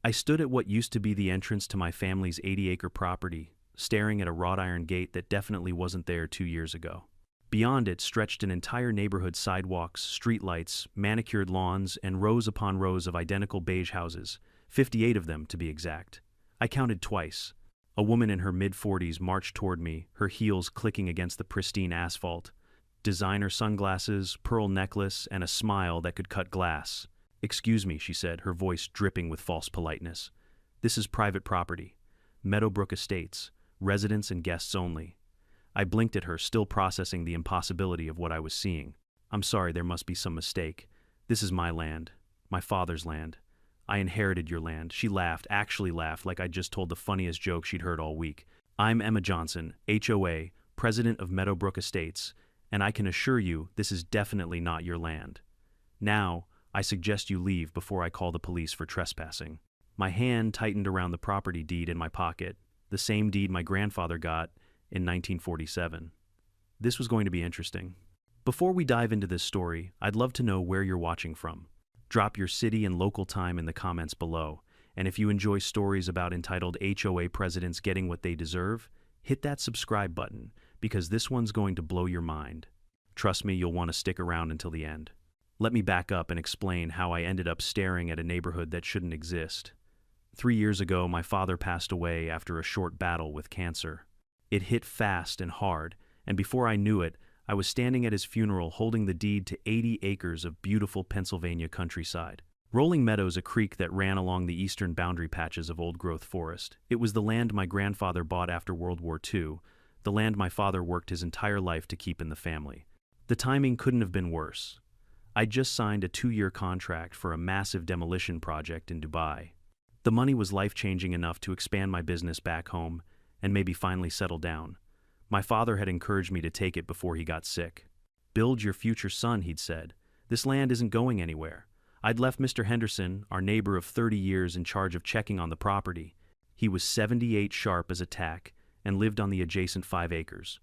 I stood at what used to be the entrance to my family's 80-acre property, staring at a wrought iron gate that definitely wasn't there 2 years ago. Beyond it stretched an entire neighborhood: sidewalks, streetlights, manicured lawns, and rows upon rows of identical beige houses, 58 of them to be exact. I counted twice. A woman in her mid-40s marched toward me, her heels clicking against the pristine asphalt. Designer sunglasses, pearl necklace, and a smile that could cut glass. "Excuse me," she said, her voice dripping with false politeness. "This is private property. Meadowbrook Estates, residents and guests only." I blinked at her, still processing the impossibility of what I was seeing. "I'm sorry, there must be some mistake. This is my land. My father's land. I inherited your land." She laughed, actually laughed, like I'd just told the funniest joke she'd heard all week. "I'm Emma Johnson, HOA, president of Meadowbrook Estates, and I can assure you this is definitely not your land. Now, I suggest you leave before I call the police for trespassing." My hand tightened around the property deed in my pocket, the same deed my grandfather got in 1947. This was going to be interesting. Before we dive into this story, I'd love to know where you're watching from. Drop your city and local time in the comments below, and if you enjoy stories about entitled HOA presidents getting what they deserve, hit that subscribe button, because this one's going to blow your mind. Trust me, you'll want to stick around until the end. Let me back up and explain how I ended up staring at a neighborhood that shouldn't exist. 3 years ago, my father passed away after a short battle with cancer. It hit fast and hard, and before I knew it, I was standing at his funeral holding the deed to 80 acres of beautiful Pennsylvania countryside. Rolling Meadows, a creek that ran along the eastern boundary patches of old-growth forest. It was the land my grandfather bought after World War II, the land my father worked his entire life to keep in the family. The timing couldn't have been worse. I'd just signed a 2-year contract for a massive demolition project in Dubai. The money was life-changing enough to expand my business back home and maybe finally settle down. My father had encouraged me to take it before he got sick. "Build your future, son," he'd said. "This land isn't going anywhere." I'd left Mr. Henderson, our neighbor of 30 years, in charge of checking on the property. He was 78 sharp as a tack and lived on the adjacent 5 acres.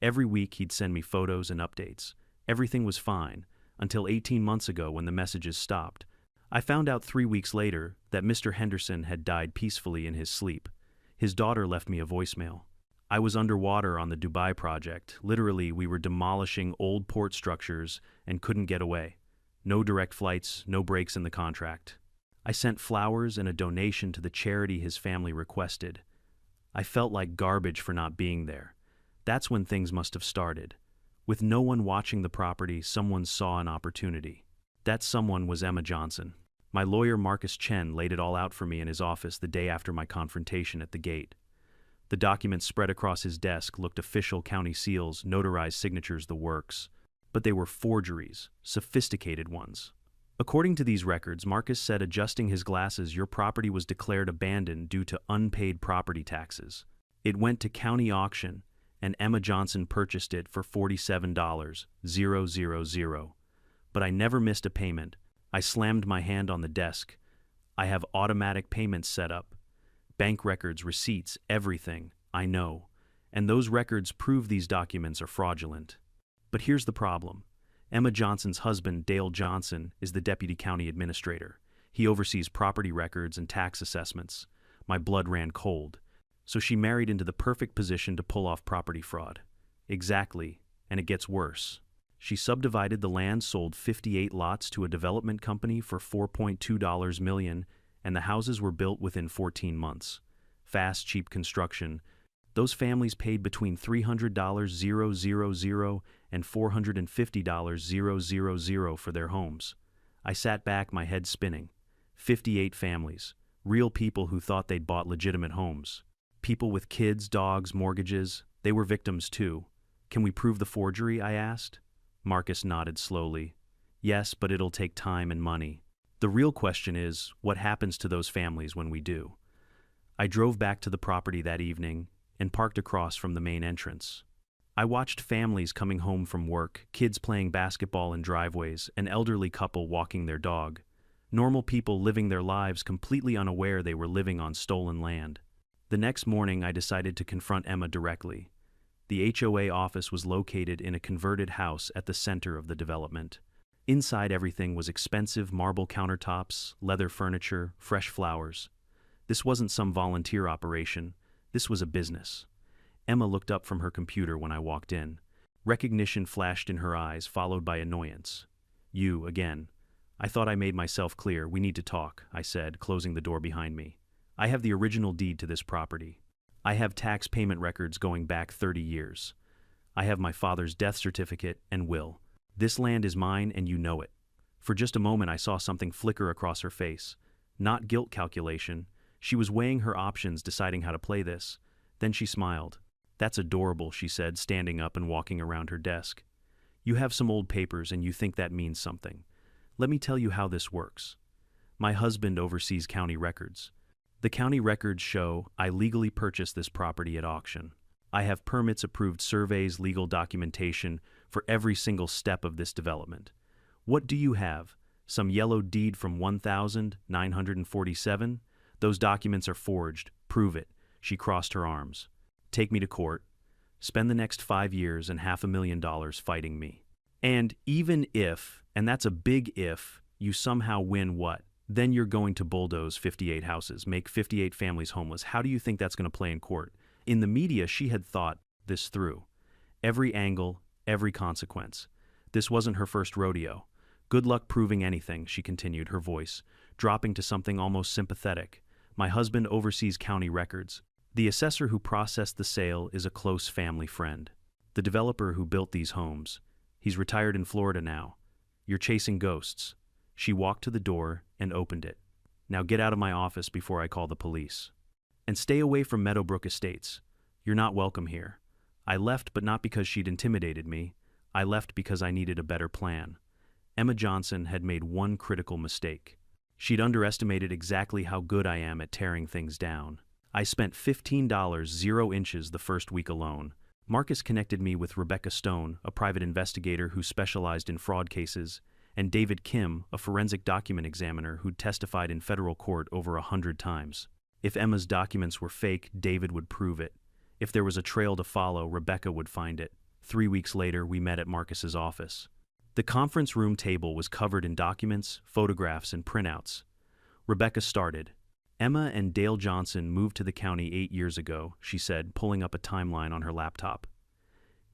Every week he'd send me photos and updates. Everything was fine, until 18 months ago when the messages stopped. I found out 3 weeks later that Mr. Henderson had died peacefully in his sleep. His daughter left me a voicemail. I was underwater on the Dubai project. Literally, we were demolishing old port structures and couldn't get away. No direct flights, no breaks in the contract. I sent flowers and a donation to the charity his family requested. I felt like garbage for not being there. That's when things must have started. With no one watching the property, someone saw an opportunity. That someone was Emma Johnson. My lawyer Marcus Chen laid it all out for me in his office the day after my confrontation at the gate. The documents spread across his desk looked official: county seals, notarized signatures, the works. But they were forgeries, sophisticated ones. According to these records, Marcus said, adjusting his glasses, your property was declared abandoned due to unpaid property taxes. It went to county auction, and Emma Johnson purchased it for $47,000. But I never missed a payment. I slammed my hand on the desk. I have automatic payments set up. Bank records, receipts, everything. I know. And those records prove these documents are fraudulent. But here's the problem. Emma Johnson's husband, Dale Johnson, is the deputy county administrator. He oversees property records and tax assessments. My blood ran cold. So she married into the perfect position to pull off property fraud. Exactly, and it gets worse. She subdivided the land, sold 58 lots to a development company for $4.2 million, and the houses were built within 14 months. Fast, cheap construction. Those families paid between $300,000 and $450,000 for their homes. I sat back, my head spinning. 58 families. Real people who thought they'd bought legitimate homes. People with kids, dogs, mortgages. They were victims too. Can we prove the forgery? I asked. Marcus nodded slowly. Yes, but it'll take time and money. The real question is, what happens to those families when we do? I drove back to the property that evening and parked across from the main entrance. I watched families coming home from work, kids playing basketball in driveways, an elderly couple walking their dog. Normal people living their lives completely unaware they were living on stolen land. The next morning, I decided to confront Emma directly. The HOA office was located in a converted house at the center of the development. Inside, everything was expensive: marble countertops, leather furniture, fresh flowers. This wasn't some volunteer operation. This was a business. Emma looked up from her computer when I walked in. Recognition flashed in her eyes, followed by annoyance. You, again. I thought I made myself clear. We need to talk, I said, closing the door behind me. I have the original deed to this property. I have tax payment records going back 30 years. I have my father's death certificate and will. This land is mine and you know it. For just a moment I saw something flicker across her face. Not guilt calculation. She was weighing her options, deciding how to play this. Then she smiled. That's adorable, she said, standing up and walking around her desk. You have some old papers and you think that means something. Let me tell you how this works. My husband oversees county records. The county records show I legally purchased this property at auction. I have permits, approved surveys, legal documentation for every single step of this development. What do you have? Some yellow deed from 1947? Those documents are forged. Prove it. She crossed her arms. Take me to court. Spend the next 5 years and $500,000 fighting me. And even if, and that's a big if, you somehow win what? Then you're going to bulldoze 58 houses, make 58 families homeless. How do you think that's going to play in court? In the media, she had thought this through. Every angle, every consequence. This wasn't her first rodeo. Good luck proving anything, she continued, her voice dropping to something almost sympathetic. My husband oversees county records. The assessor who processed the sale is a close family friend. The developer who built these homes. He's retired in Florida now. You're chasing ghosts. She walked to the door and opened it. Now get out of my office before I call the police. And stay away from Meadowbrook Estates. You're not welcome here. I left, but not because she'd intimidated me. I left because I needed a better plan. Emma Johnson had made one critical mistake. She'd underestimated exactly how good I am at tearing things down. I spent $15 0 inches the first week alone. Marcus connected me with Rebecca Stone, a private investigator who specialized in fraud cases, and David Kim, a forensic document examiner who'd testified in federal court over 100 times. If Emma's documents were fake, David would prove it. If there was a trail to follow, Rebecca would find it. 3 weeks later, we met at Marcus's office. The conference room table was covered in documents, photographs, and printouts. Rebecca started. Emma and Dale Johnson moved to the county 8 years ago, she said, pulling up a timeline on her laptop.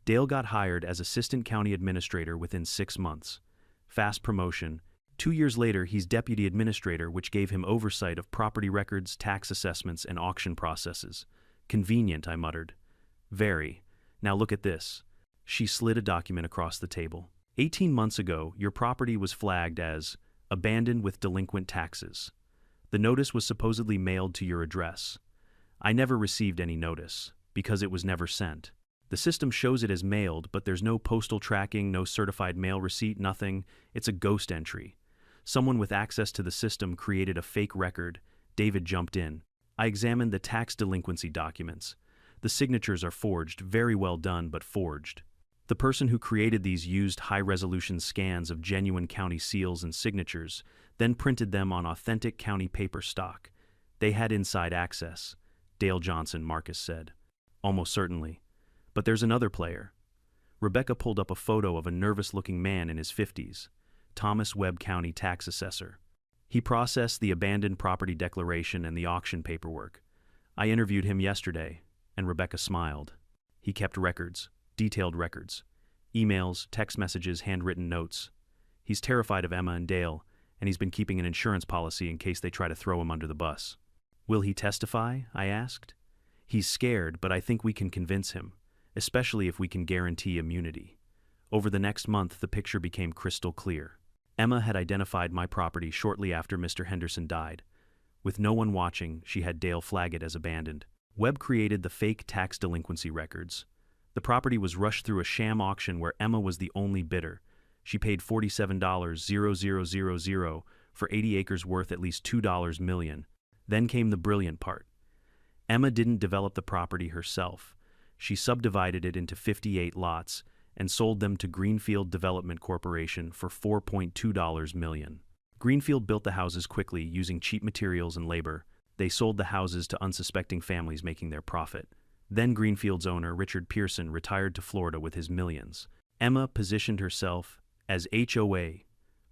Dale got hired as assistant county administrator within 6 months. Fast promotion. 2 years later, he's deputy administrator, which gave him oversight of property records, tax assessments, and auction processes. Convenient, I muttered. Very. Now look at this. She slid a document across the table. 18 months ago, your property was flagged as abandoned with delinquent taxes. The notice was supposedly mailed to your address. I never received any notice, because it was never sent. The system shows it as mailed, but there's no postal tracking, no certified mail receipt, nothing. It's a ghost entry. Someone with access to the system created a fake record. David jumped in. I examined the tax delinquency documents. The signatures are forged, very well done, but forged. The person who created these used high-resolution scans of genuine county seals and signatures, then printed them on authentic county paper stock. They had inside access, Dale Johnson, Marcus said. Almost certainly. But there's another player. Rebecca pulled up a photo of a nervous-looking man in his 50s, Thomas Webb County tax assessor. He processed the abandoned property declaration and the auction paperwork. I interviewed him yesterday, and Rebecca smiled. He kept records. Detailed records. Emails, text messages, handwritten notes. He's terrified of Emma and Dale, and he's been keeping an insurance policy in case they try to throw him under the bus. Will he testify? I asked. He's scared, but I think we can convince him, especially if we can guarantee immunity. Over the next month, the picture became crystal clear. Emma had identified my property shortly after Mr. Henderson died. With no one watching, she had Dale flag it as abandoned. Webb created the fake tax delinquency records. The property was rushed through a sham auction where Emma was the only bidder. She paid $47,000 for 80 acres worth at least $2 million. Then came the brilliant part. Emma didn't develop the property herself. She subdivided it into 58 lots and sold them to Greenfield Development Corporation for $4.2 million. Greenfield built the houses quickly using cheap materials and labor. They sold the houses to unsuspecting families making their profit. Then Greenfield's owner, Richard Pearson, retired to Florida with his millions. Emma positioned herself as HOA,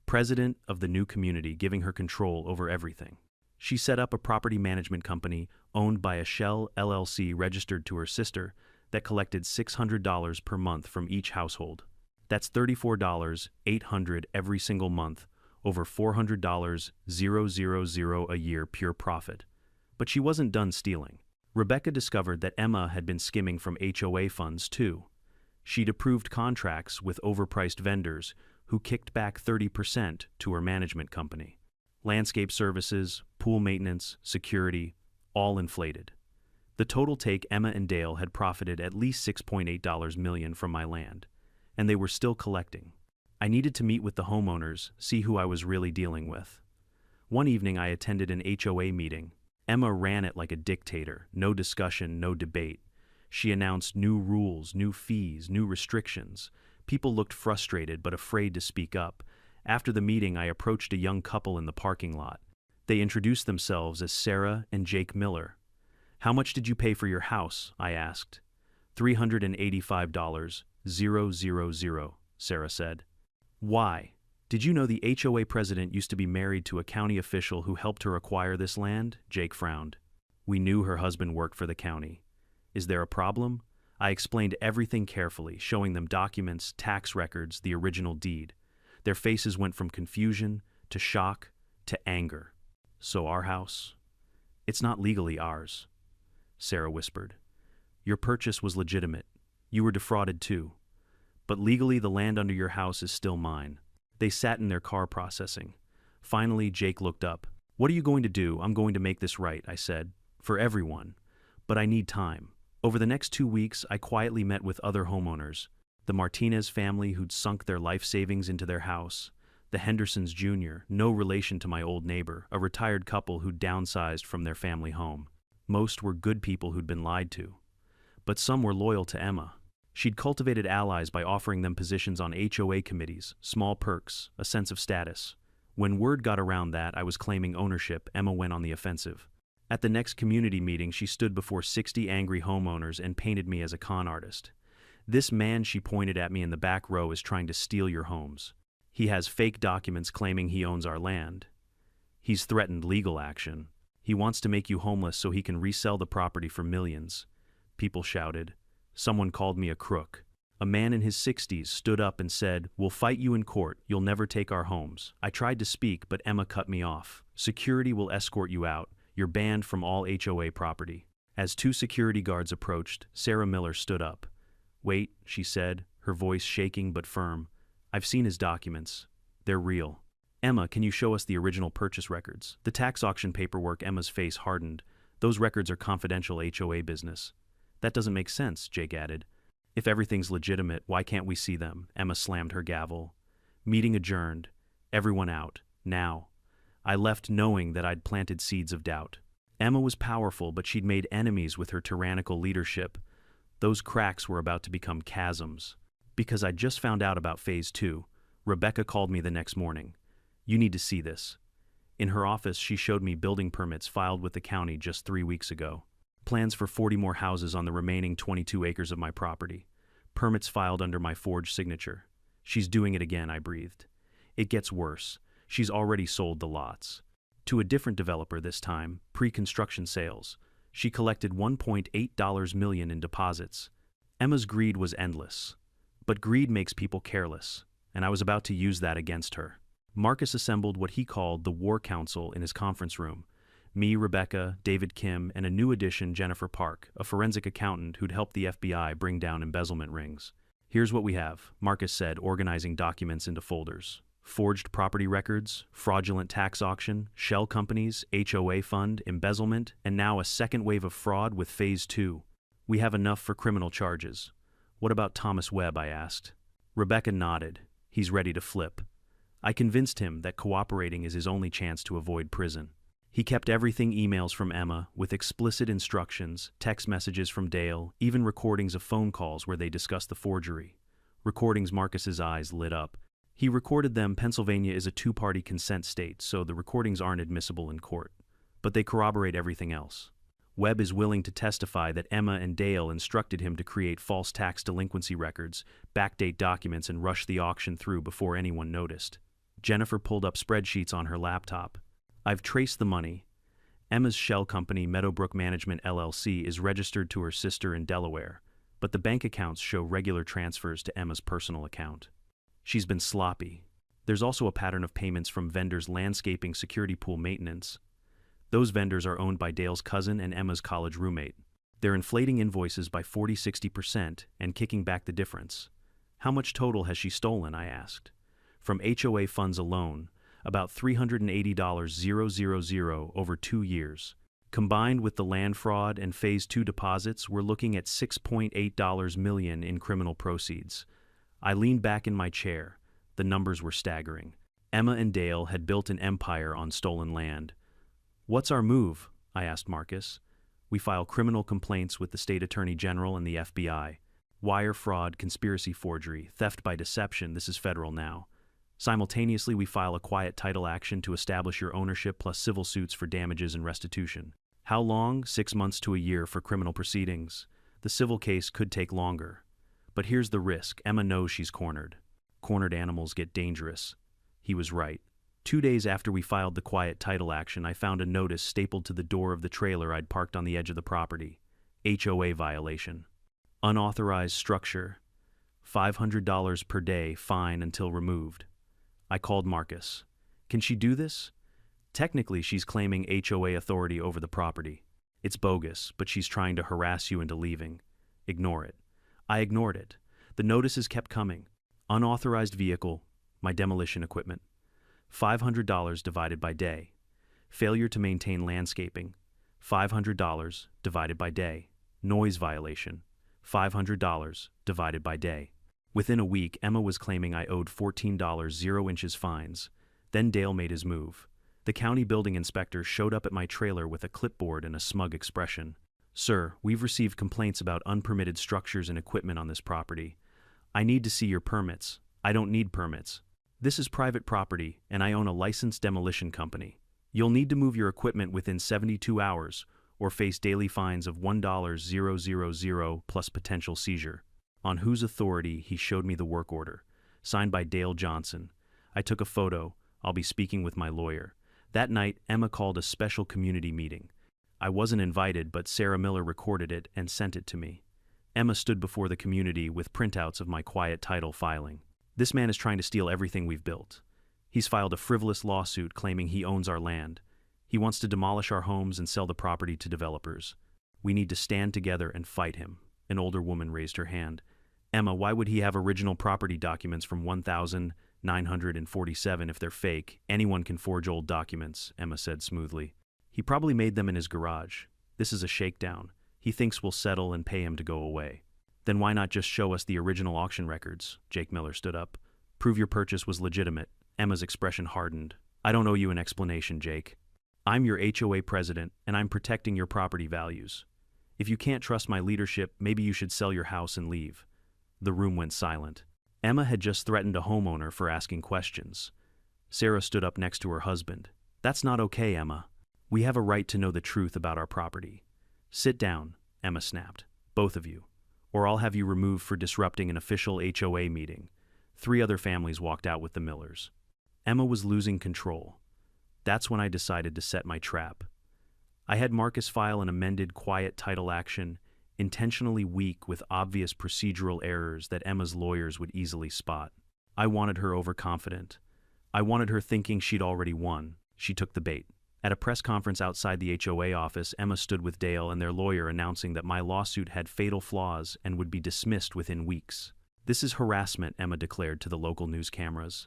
president of the new community, giving her control over everything. She set up a property management company owned by a Shell LLC registered to her sister that collected $600 per month from each household. That's $34,800 every single month, over $400,000 a year pure profit. But she wasn't done stealing. Rebecca discovered that Emma had been skimming from HOA funds too. She'd approved contracts with overpriced vendors who kicked back 30% to her management company. Landscape services, pool maintenance, security, all inflated. The total take Emma and Dale had profited at least $6.8 million from my land, and they were still collecting. I needed to meet with the homeowners, see who I was really dealing with. One evening I attended an HOA meeting. Emma ran it like a dictator, no discussion, no debate. She announced new rules, new fees, new restrictions. People looked frustrated but afraid to speak up. After the meeting, I approached a young couple in the parking lot. They introduced themselves as Sarah and Jake Miller. "How much did you pay for your house?" I asked. $385,000, Sarah said. "Why? Did you know the HOA president used to be married to a county official who helped her acquire this land?" Jake frowned. "We knew her husband worked for the county. Is there a problem?" I explained everything carefully, showing them documents, tax records, the original deed. Their faces went from confusion to shock to anger. "So our house? It's not legally ours," Sarah whispered. "Your purchase was legitimate. You were defrauded too. But legally the land under your house is still mine." They sat in their car processing. Finally, Jake looked up. "What are you going to do?" "I'm going to make this right," I said, "for everyone. But I need time." Over the next 2 weeks, I quietly met with other homeowners. The Martinez family who'd sunk their life savings into their house. The Hendersons Jr., no relation to my old neighbor, a retired couple who'd downsized from their family home. Most were good people who'd been lied to. But some were loyal to Emma. She'd cultivated allies by offering them positions on HOA committees, small perks, a sense of status. When word got around that I was claiming ownership, Emma went on the offensive. At the next community meeting, she stood before 60 angry homeowners and painted me as a con artist. "This man," she pointed at me in the back row, "is trying to steal your homes. He has fake documents claiming he owns our land. He's threatened legal action. He wants to make you homeless so he can resell the property for millions." People shouted. Someone called me a crook. A man in his 60s stood up and said, "We'll fight you in court. You'll never take our homes." I tried to speak, but Emma cut me off. "Security will escort you out. You're banned from all HOA property." As 2 security guards approached, Sarah Miller stood up. "Wait," she said, her voice shaking but firm. "I've seen his documents. They're real." "Emma, can you show us the original purchase records?" The tax auction paperwork. Emma's face hardened. "Those records are confidential HOA business." "That doesn't make sense," Jake added. "If everything's legitimate, why can't we see them?" Emma slammed her gavel. Meeting adjourned. Everyone out. Now. I left knowing that I'd planted seeds of doubt. Emma was powerful, but she'd made enemies with her tyrannical leadership. Those cracks were about to become chasms. Because I'd just found out about Phase 2, Rebecca called me the next morning. "You need to see this." In her office, she showed me building permits filed with the county just 3 weeks ago. Plans for 40 more houses on the remaining 22 acres of my property. Permits filed under my forged signature. "She's doing it again," I breathed. "It gets worse. She's already sold the lots. To a different developer this time, pre-construction sales. She collected $1.8 million in deposits. Emma's greed was endless. But greed makes people careless, and I was about to use that against her. Marcus assembled what he called the War Council in his conference room. Me, Rebecca, David Kim, and a new addition, Jennifer Park, a forensic accountant who'd helped the FBI bring down embezzlement rings. "Here's what we have," Marcus said, organizing documents into folders. "Forged property records, fraudulent tax auction, shell companies, HOA fund, embezzlement, and now a second wave of fraud with Phase 2. We have enough for criminal charges." "What about Thomas Webb?" I asked. Rebecca nodded. "He's ready to flip." I convinced him that cooperating is his only chance to avoid prison. He kept everything: emails from Emma with explicit instructions, text messages from Dale, even recordings of phone calls where they discussed the forgery. Recordings. Marcus's eyes lit up. He recorded them. Pennsylvania is a 2-party consent state, so the recordings aren't admissible in court. But they corroborate everything else. Webb is willing to testify that Emma and Dale instructed him to create false tax delinquency records, backdate documents, and rush the auction through before anyone noticed. Jennifer pulled up spreadsheets on her laptop. "I've traced the money. Emma's shell company, Meadowbrook Management LLC, is registered to her sister in Delaware, but the bank accounts show regular transfers to Emma's personal account. She's been sloppy. There's also a pattern of payments from vendors landscaping security pool maintenance. Those vendors are owned by Dale's cousin and Emma's college roommate. They're inflating invoices by 40–60% and kicking back the difference. How much total has she stolen? I asked. From HOA funds alone, about $380,000 over 2 years. Combined with the land fraud and Phase 2 deposits, we're looking at $6.8 million in criminal proceeds. I leaned back in my chair. The numbers were staggering. Emma and Dale had built an empire on stolen land. What's our move? I asked Marcus. We file criminal complaints with the state attorney general and the FBI. Wire fraud, conspiracy forgery, theft by deception, this is federal now. Simultaneously, we file a quiet title action to establish your ownership plus civil suits for damages and restitution. How long? 6 months to a year for criminal proceedings. The civil case could take longer. But here's the risk. Emma knows she's cornered. Cornered animals get dangerous. He was right. 2 days after we filed the quiet title action, I found a notice stapled to the door of the trailer I'd parked on the edge of the property. HOA violation. Unauthorized structure. $500 per day, fine until removed. I called Marcus. Can she do this? Technically, she's claiming HOA authority over the property. It's bogus, but she's trying to harass you into leaving. Ignore it. I ignored it. The notices kept coming. Unauthorized vehicle, my demolition equipment. $500 divided by day. Failure to maintain landscaping. $500 divided by day. Noise violation. $500 divided by day. Within a week, Emma was claiming I owed $14 0 inches fines. Then Dale made his move. The county building inspector showed up at my trailer with a clipboard and a smug expression. Sir, we've received complaints about unpermitted structures and equipment on this property. I need to see your permits. I don't need permits. This is private property, and I own a licensed demolition company. You'll need to move your equipment within 72 hours or face daily fines of $1,000 plus potential seizure. On whose authority? He showed me the work order, signed by Dale Johnson. I took a photo. I'll be speaking with my lawyer. That night, Emma called a special community meeting. I wasn't invited, but Sarah Miller recorded it and sent it to me. Emma stood before the community with printouts of my quiet title filing. This man is trying to steal everything we've built. He's filed a frivolous lawsuit claiming he owns our land. He wants to demolish our homes and sell the property to developers. We need to stand together and fight him. An older woman raised her hand. Emma, why would he have original property documents from 1947 if they're fake? Anyone can forge old documents, Emma said smoothly. He probably made them in his garage. This is a shakedown. He thinks we'll settle and pay him to go away. Then why not just show us the original auction records? Jake Miller stood up. Prove your purchase was legitimate. Emma's expression hardened. I don't owe you an explanation, Jake. I'm your HOA president, and I'm protecting your property values. If you can't trust my leadership, maybe you should sell your house and leave. The room went silent. Emma had just threatened a homeowner for asking questions. Sarah stood up next to her husband. That's not okay, Emma. We have a right to know the truth about our property. Sit down, Emma snapped. Both of you. Or I'll have you removed for disrupting an official HOA meeting. 3 other families walked out with the Millers. Emma was losing control. That's when I decided to set my trap. I had Marcus file an amended quiet title action, intentionally weak with obvious procedural errors that Emma's lawyers would easily spot. I wanted her overconfident. I wanted her thinking she'd already won. She took the bait. At a press conference outside the HOA office, Emma stood with Dale and their lawyer announcing that my lawsuit had fatal flaws and would be dismissed within weeks. This is harassment, Emma declared to the local news cameras.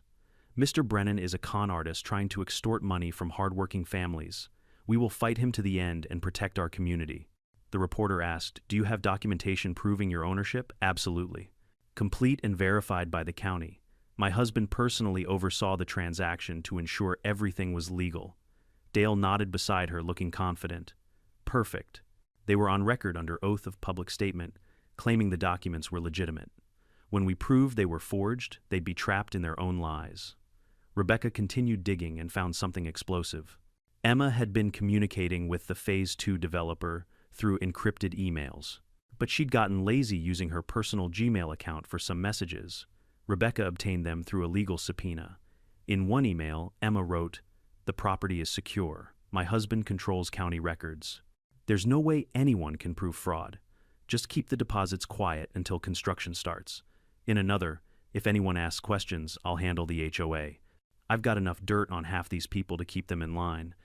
Mr. Brennan is a con artist trying to extort money from hardworking families. We will fight him to the end and protect our community. The reporter asked, do you have documentation proving your ownership? Absolutely. Complete and verified by the county. My husband personally oversaw the transaction to ensure everything was legal. Dale nodded beside her, looking confident. Perfect. They were on record under oath of public statement, claiming the documents were legitimate. When we proved they were forged, they'd be trapped in their own lies. Rebecca continued digging and found something explosive. Emma had been communicating with the Phase 2 developer through encrypted emails, but she'd gotten lazy using her personal Gmail account for some messages. Rebecca obtained them through a legal subpoena. In one email, Emma wrote, "The property is secure. My husband controls county records. There's no way anyone can prove fraud. Just keep the deposits quiet until construction starts. In another, if anyone asks questions, I'll handle the HOA. I've got enough dirt on half these people to keep them in line.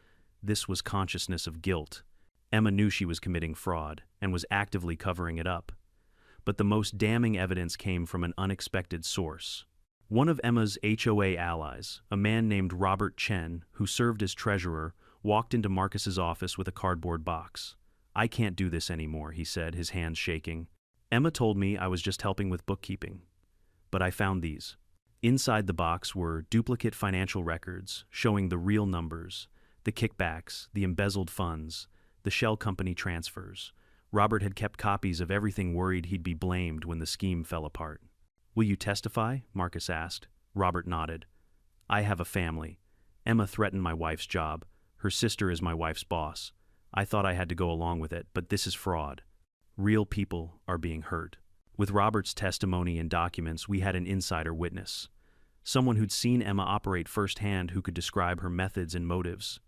This was consciousness of guilt. Emma knew she was committing fraud and was actively covering it up. But the most damning evidence came from an unexpected source. One of Emma's HOA allies, a man named Robert Chen, who served as treasurer, walked into Marcus's office with a cardboard box. "I can't do this anymore," he said, his hands shaking. "Emma told me I was just helping with bookkeeping. But I found these." Inside the box were duplicate financial records showing the real numbers, the kickbacks, the embezzled funds, the shell company transfers. Robert had kept copies of everything, worried he'd be blamed when the scheme fell apart. "Will you testify?" Marcus asked. Robert nodded. "I have a family. Emma threatened my wife's job. Her sister is my wife's boss. I thought I had to go along with it, but this is fraud. Real people are being hurt." With Robert's testimony and documents, we had an insider witness. Someone who'd seen Emma operate firsthand, who could describe her methods and motives.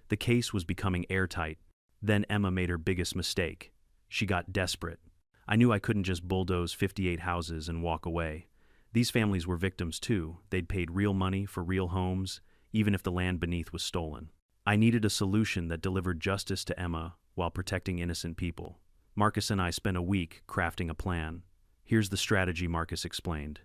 The case was becoming airtight. Then Emma made her biggest mistake. She got desperate. I knew I couldn't just bulldoze 58 houses and walk away. These families were victims too. They'd paid real money for real homes, even if the land beneath was stolen. I needed a solution that delivered justice to Emma while protecting innocent people. Marcus and I spent a week crafting a plan. Here's the strategy, Marcus explained.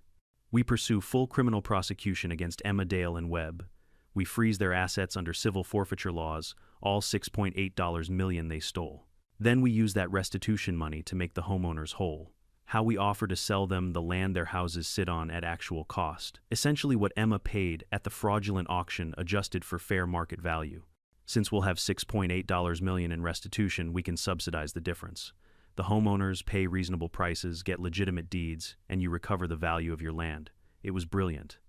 We pursue full criminal prosecution against Emma, Dale, and Webb. We freeze their assets under civil forfeiture laws, all $6.8 million they stole. Then we use that restitution money to make the homeowners whole. How we offer to sell them the land their houses sit on at actual cost. Essentially what Emma paid at the fraudulent auction adjusted for fair market value. Since we'll have $6.8 million in restitution, we can subsidize the difference. The homeowners pay reasonable prices, get legitimate deeds, and you recover the value of your land. It was brilliant.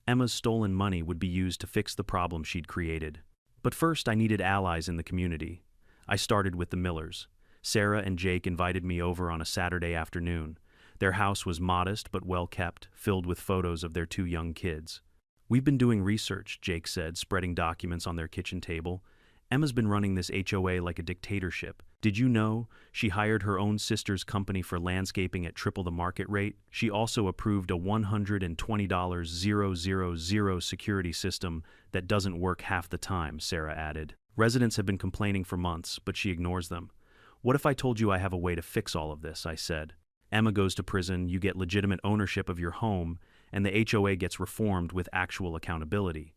Emma's stolen money would be used to fix the problem she'd created. But first, I needed allies in the community. I started with the Millers. Sarah and Jake invited me over on a Saturday afternoon. Their house was modest but well kept, filled with photos of their 2 young kids. "We've been doing research," Jake said, spreading documents on their kitchen table. "Emma's been running this HOA like a dictatorship. Did you know she hired her own sister's company for landscaping at triple the market rate? She also approved a $120,000 security system that doesn't work half the time," Sarah added. "Residents have been complaining for months, but she ignores them." "What if I told you I have a way to fix all of this?" I said. "Emma goes to prison, you get legitimate ownership of your home, and the HOA gets reformed with actual accountability."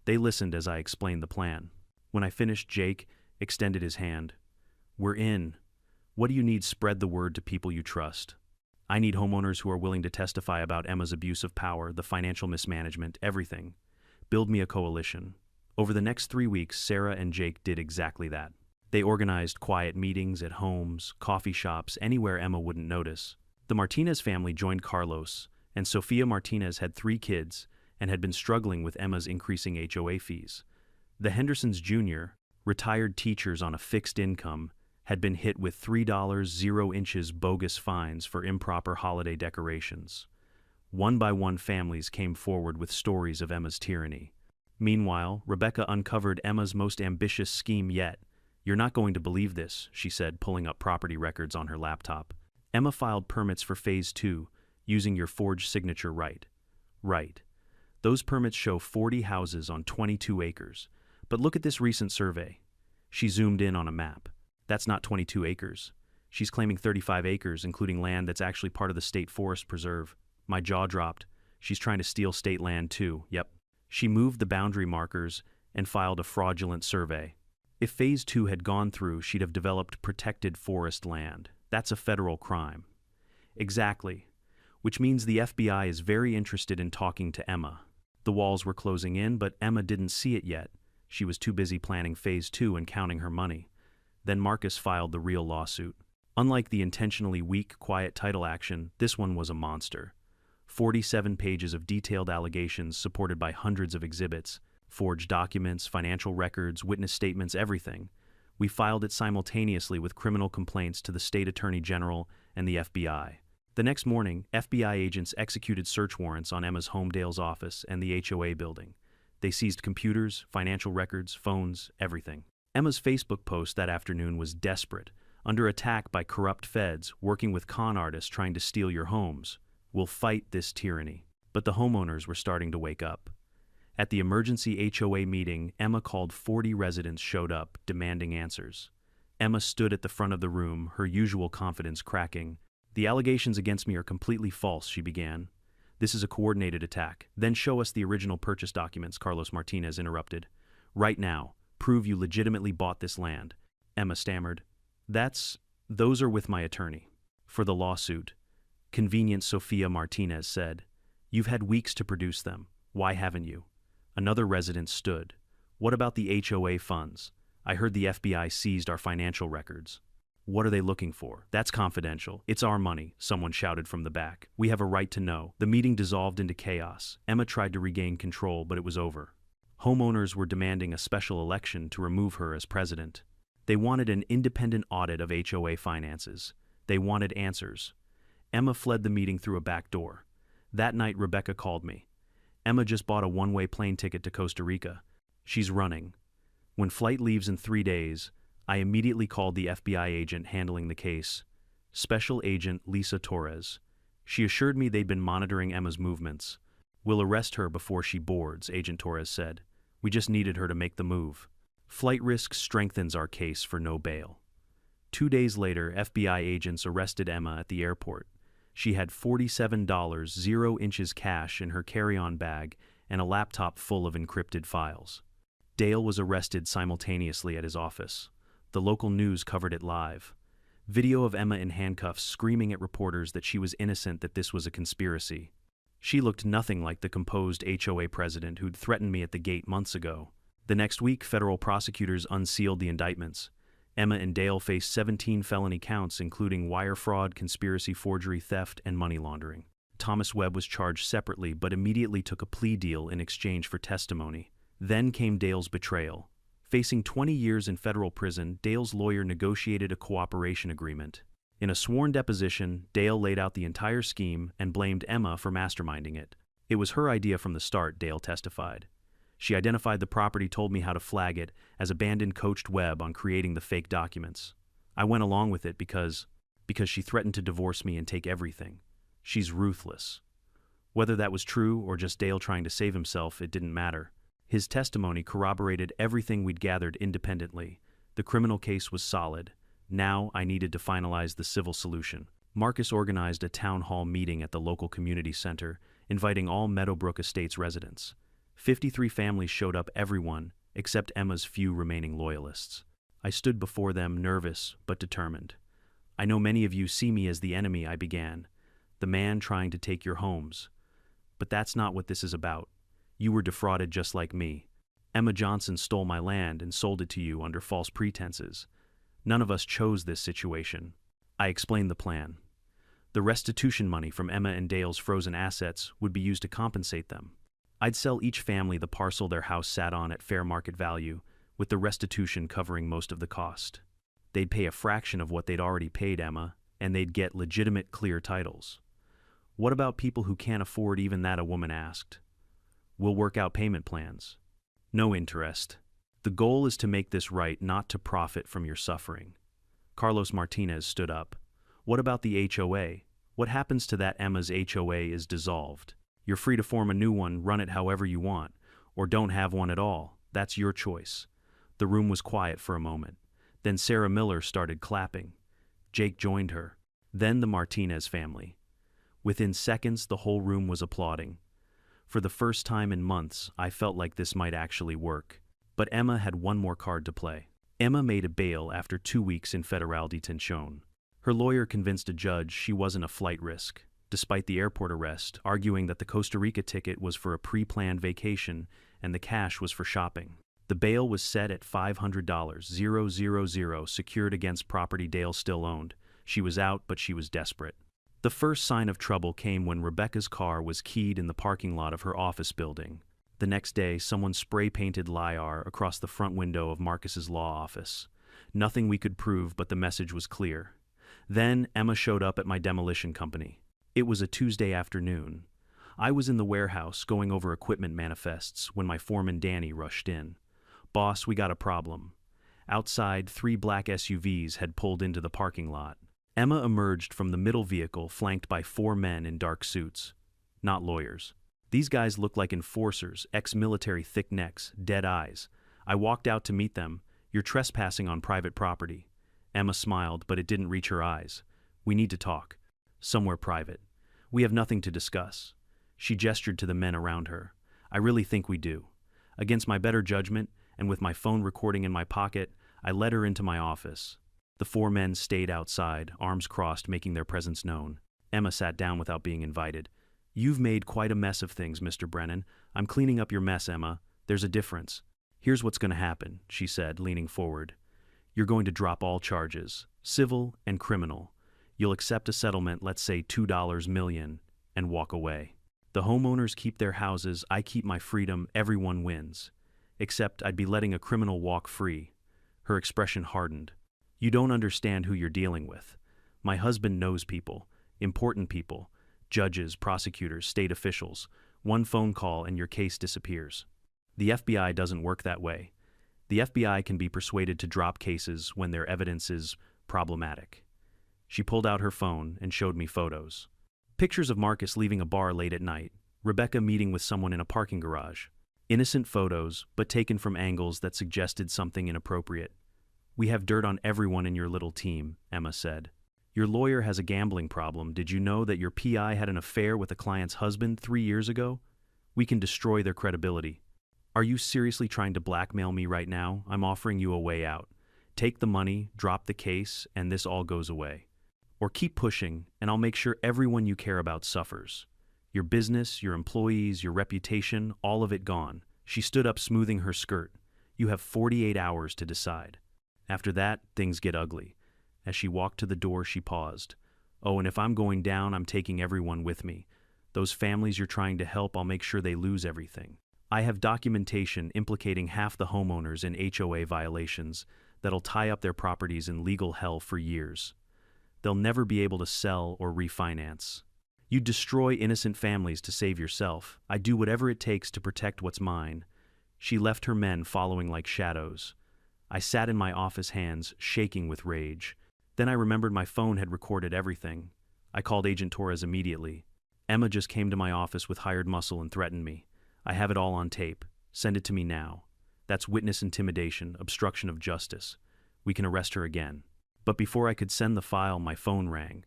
They listened as I explained the plan. When I finished, Jake extended his hand. "We're in. What do you need? Spread the word to people you trust. I need homeowners who are willing to testify about Emma's abuse of power, the financial mismanagement, everything. Build me a coalition." Over the next 3 weeks, Sarah and Jake did exactly that. They organized quiet meetings at homes, coffee shops, anywhere Emma wouldn't notice. The Martinez family joined Carlos, and Sofia Martinez had 3 kids and had been struggling with Emma's increasing HOA fees. The Hendersons Jr., retired teachers on a fixed income, had been hit with $3.00 bogus fines for improper holiday decorations. One by one, families came forward with stories of Emma's tyranny. Meanwhile, Rebecca uncovered Emma's most ambitious scheme yet. "You're not going to believe this," she said, pulling up property records on her laptop. "Emma filed permits for Phase 2, using your forged signature right. Those permits show 40 houses on 22 acres. But look at this recent survey." She zoomed in on a map. "That's not 22 acres. She's claiming 35 acres, including land that's actually part of the state forest preserve." My jaw dropped. "She's trying to steal state land too." "Yep." She moved the boundary markers and filed a fraudulent survey. If Phase 2 had gone through, she'd have developed protected forest land. That's a federal crime. Exactly. Which means the FBI is very interested in talking to Emma. The walls were closing in, but Emma didn't see it yet. She was too busy planning Phase 2 and counting her money. Then Marcus filed the real lawsuit. Unlike the intentionally weak, quiet title action, this one was a monster. 47 pages of detailed allegations supported by hundreds of exhibits, forged documents, financial records, witness statements, everything. We filed it simultaneously with criminal complaints to the state attorney general and the FBI. The next morning, FBI agents executed search warrants on Emma's home, Dale's office, and the HOA building. They seized computers, financial records, phones, everything. Emma's Facebook post that afternoon was desperate, under attack by corrupt feds working with con artists trying to steal your homes. We'll fight this tyranny. But the homeowners were starting to wake up. At the emergency HOA meeting, Emma called 40 residents showed up, demanding answers. Emma stood at the front of the room, her usual confidence cracking. "The allegations against me are completely false," she began. "This is a coordinated attack." "Then show us the original purchase documents," Carlos Martinez interrupted. "Right now. Prove you legitimately bought this land." Emma stammered. Those are with my attorney." "For the lawsuit," Convenient Sofia Martinez said. "You've had weeks to produce them. Why haven't you?" Another resident stood. "What about the HOA funds? I heard the FBI seized our financial records." "What are they looking for?" "That's confidential. It's our money," someone shouted from the back. "We have a right to know." The meeting dissolved into chaos. Emma tried to regain control, but it was over. Homeowners were demanding a special election to remove her as president. They wanted an independent audit of HOA finances. They wanted answers. Emma fled the meeting through a back door. That night, Rebecca called me. "Emma just bought a one-way plane ticket to Costa Rica. She's running. When flight leaves in 3 days, I immediately called the FBI agent handling the case, Special Agent Lisa Torres. She assured me they'd been monitoring Emma's movements. We'll arrest her before she boards," Agent Torres said. "We just needed her to make the move. Flight risk strengthens our case for no bail." 2 days later, FBI agents arrested Emma at the airport. She had $47 0 inches cash in her carry-on bag and a laptop full of encrypted files. Dale was arrested simultaneously at his office. The local news covered it live. Video of Emma in handcuffs screaming at reporters that she was innocent, that this was a conspiracy. She looked nothing like the composed HOA president who'd threatened me at the gate months ago. The next week, federal prosecutors unsealed the indictments. Emma and Dale faced 17 felony counts, including wire fraud, conspiracy, forgery, theft, and money laundering. Thomas Webb was charged separately, but immediately took a plea deal in exchange for testimony. Then came Dale's betrayal. Facing 20 years in federal prison, Dale's lawyer negotiated a cooperation agreement. In a sworn deposition, Dale laid out the entire scheme and blamed Emma for masterminding it. "It was her idea from the start," Dale testified. "She identified the property, told me how to flag it, as abandoned, coached Webb on creating the fake documents. I went along with it because she threatened to divorce me and take everything. She's ruthless." Whether that was true or just Dale trying to save himself, it didn't matter. His testimony corroborated everything we'd gathered independently. The criminal case was solid. Now I needed to finalize the civil solution. Marcus organized a town hall meeting at the local community center, inviting all Meadowbrook Estates residents. 53 families showed up, everyone except Emma's few remaining loyalists. I stood before them, nervous but determined. "I know many of you see me as the enemy," I began, "the man trying to take your homes. But that's not what this is about. You were defrauded just like me. Emma Johnson stole my land and sold it to you under false pretenses. None of us chose this situation." I explained the plan. The restitution money from Emma and Dale's frozen assets would be used to compensate them. I'd sell each family the parcel their house sat on at fair market value, with the restitution covering most of the cost. They'd pay a fraction of what they'd already paid Emma, and they'd get legitimate, clear titles. "What about people who can't afford even that?" a woman asked. "We'll work out payment plans." "No interest. The goal is to make this right, not to profit from your suffering." Carlos Martinez stood up. "What about the HOA? What happens to that? Emma's HOA is dissolved. You're free to form a new one, run it however you want, or don't have one at all. That's your choice." The room was quiet for a moment. Then Sarah Miller started clapping. Jake joined her. Then the Martinez family. Within seconds, the whole room was applauding. For the first time in months, I felt like this might actually work. But Emma had one more card to play. Emma made a bail after 2 weeks in federal detention. Her lawyer convinced a judge she wasn't a flight risk, despite the airport arrest, arguing that the Costa Rica ticket was for a pre-planned vacation and the cash was for shopping. The bail was set at $500, 000, secured against property Dale still owned. She was out, but she was desperate. The first sign of trouble came when Rebecca's car was keyed in the parking lot of her office building. The next day, someone spray-painted LIAR across the front window of Marcus's law office. Nothing we could prove, but the message was clear. Then Emma showed up at my demolition company. It was a Tuesday afternoon. I was in the warehouse going over equipment manifests when my foreman Danny rushed in. "Boss, we got a problem." Outside, 3 black SUVs had pulled into the parking lot. Emma emerged from the middle vehicle flanked by 4 men in dark suits. Not lawyers. These guys looked like enforcers, ex-military thick necks, dead eyes. I walked out to meet them. "You're trespassing on private property." Emma smiled, but it didn't reach her eyes. "We need to talk. Somewhere private. We have nothing to discuss." She gestured to the men around her. "I really think we do." Against my better judgment, and with my phone recording in my pocket, I led her into my office. The 4 men stayed outside, arms crossed, making their presence known. Emma sat down without being invited. "You've made quite a mess of things, Mr. Brennan. I'm cleaning up your mess, Emma. There's a difference. Here's what's going to happen," she said, leaning forward. "You're going to drop all charges, civil and criminal. You'll accept a settlement, let's say $2 million, and walk away. The homeowners keep their houses, I keep my freedom, everyone wins. Except I'd be letting a criminal walk free." Her expression hardened. "You don't understand who you're dealing with. My husband knows people, important people, judges, prosecutors, state officials. One phone call and your case disappears. The FBI doesn't work that way. The FBI can be persuaded to drop cases when their evidence is problematic." She pulled out her phone and showed me photos. Pictures of Marcus leaving a bar late at night, Rebecca meeting with someone in a parking garage. Innocent photos, but taken from angles that suggested something inappropriate. "We have dirt on everyone in your little team," Emma said. "Your lawyer has a gambling problem. Did you know that your PI had an affair with a client's husband 3 years ago? We can destroy their credibility. Are you seriously trying to blackmail me right now? I'm offering you a way out. Take the money, drop the case, and this all goes away. Or keep pushing, and I'll make sure everyone you care about suffers. Your business, your employees, your reputation, all of it gone." She stood up, smoothing her skirt. "You have 48 hours to decide. After that, things get ugly." As she walked to the door, she paused. "Oh, and if I'm going down, I'm taking everyone with me. Those families you're trying to help, I'll make sure they lose everything. I have documentation implicating half the homeowners in HOA violations that'll tie up their properties in legal hell for years. They'll never be able to sell or refinance. You destroy innocent families to save yourself. I do whatever it takes to protect what's mine." She left her men following like shadows. I sat in my office, hands shaking with rage. Then I remembered my phone had recorded everything. I called Agent Torres immediately. "Emma just came to my office with hired muscle and threatened me. I have it all on tape. Send it to me now. That's witness intimidation, obstruction of justice. We can arrest her again." But before I could send the file, my phone rang.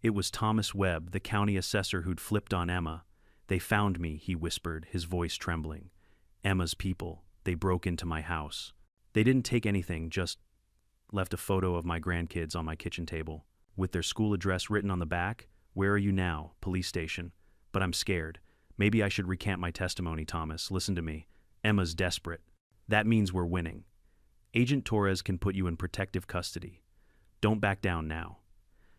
It was Thomas Webb, the county assessor who'd flipped on Emma. "They found me," he whispered, his voice trembling. "Emma's people. They broke into my house. They didn't take anything, just left a photo of my grandkids on my kitchen table, with their school address written on the back. Where are you now? Police station. But I'm scared. Maybe I should recant my testimony, Thomas. Listen to me. Emma's desperate. That means we're winning. Agent Torres can put you in protective custody. Don't back down now."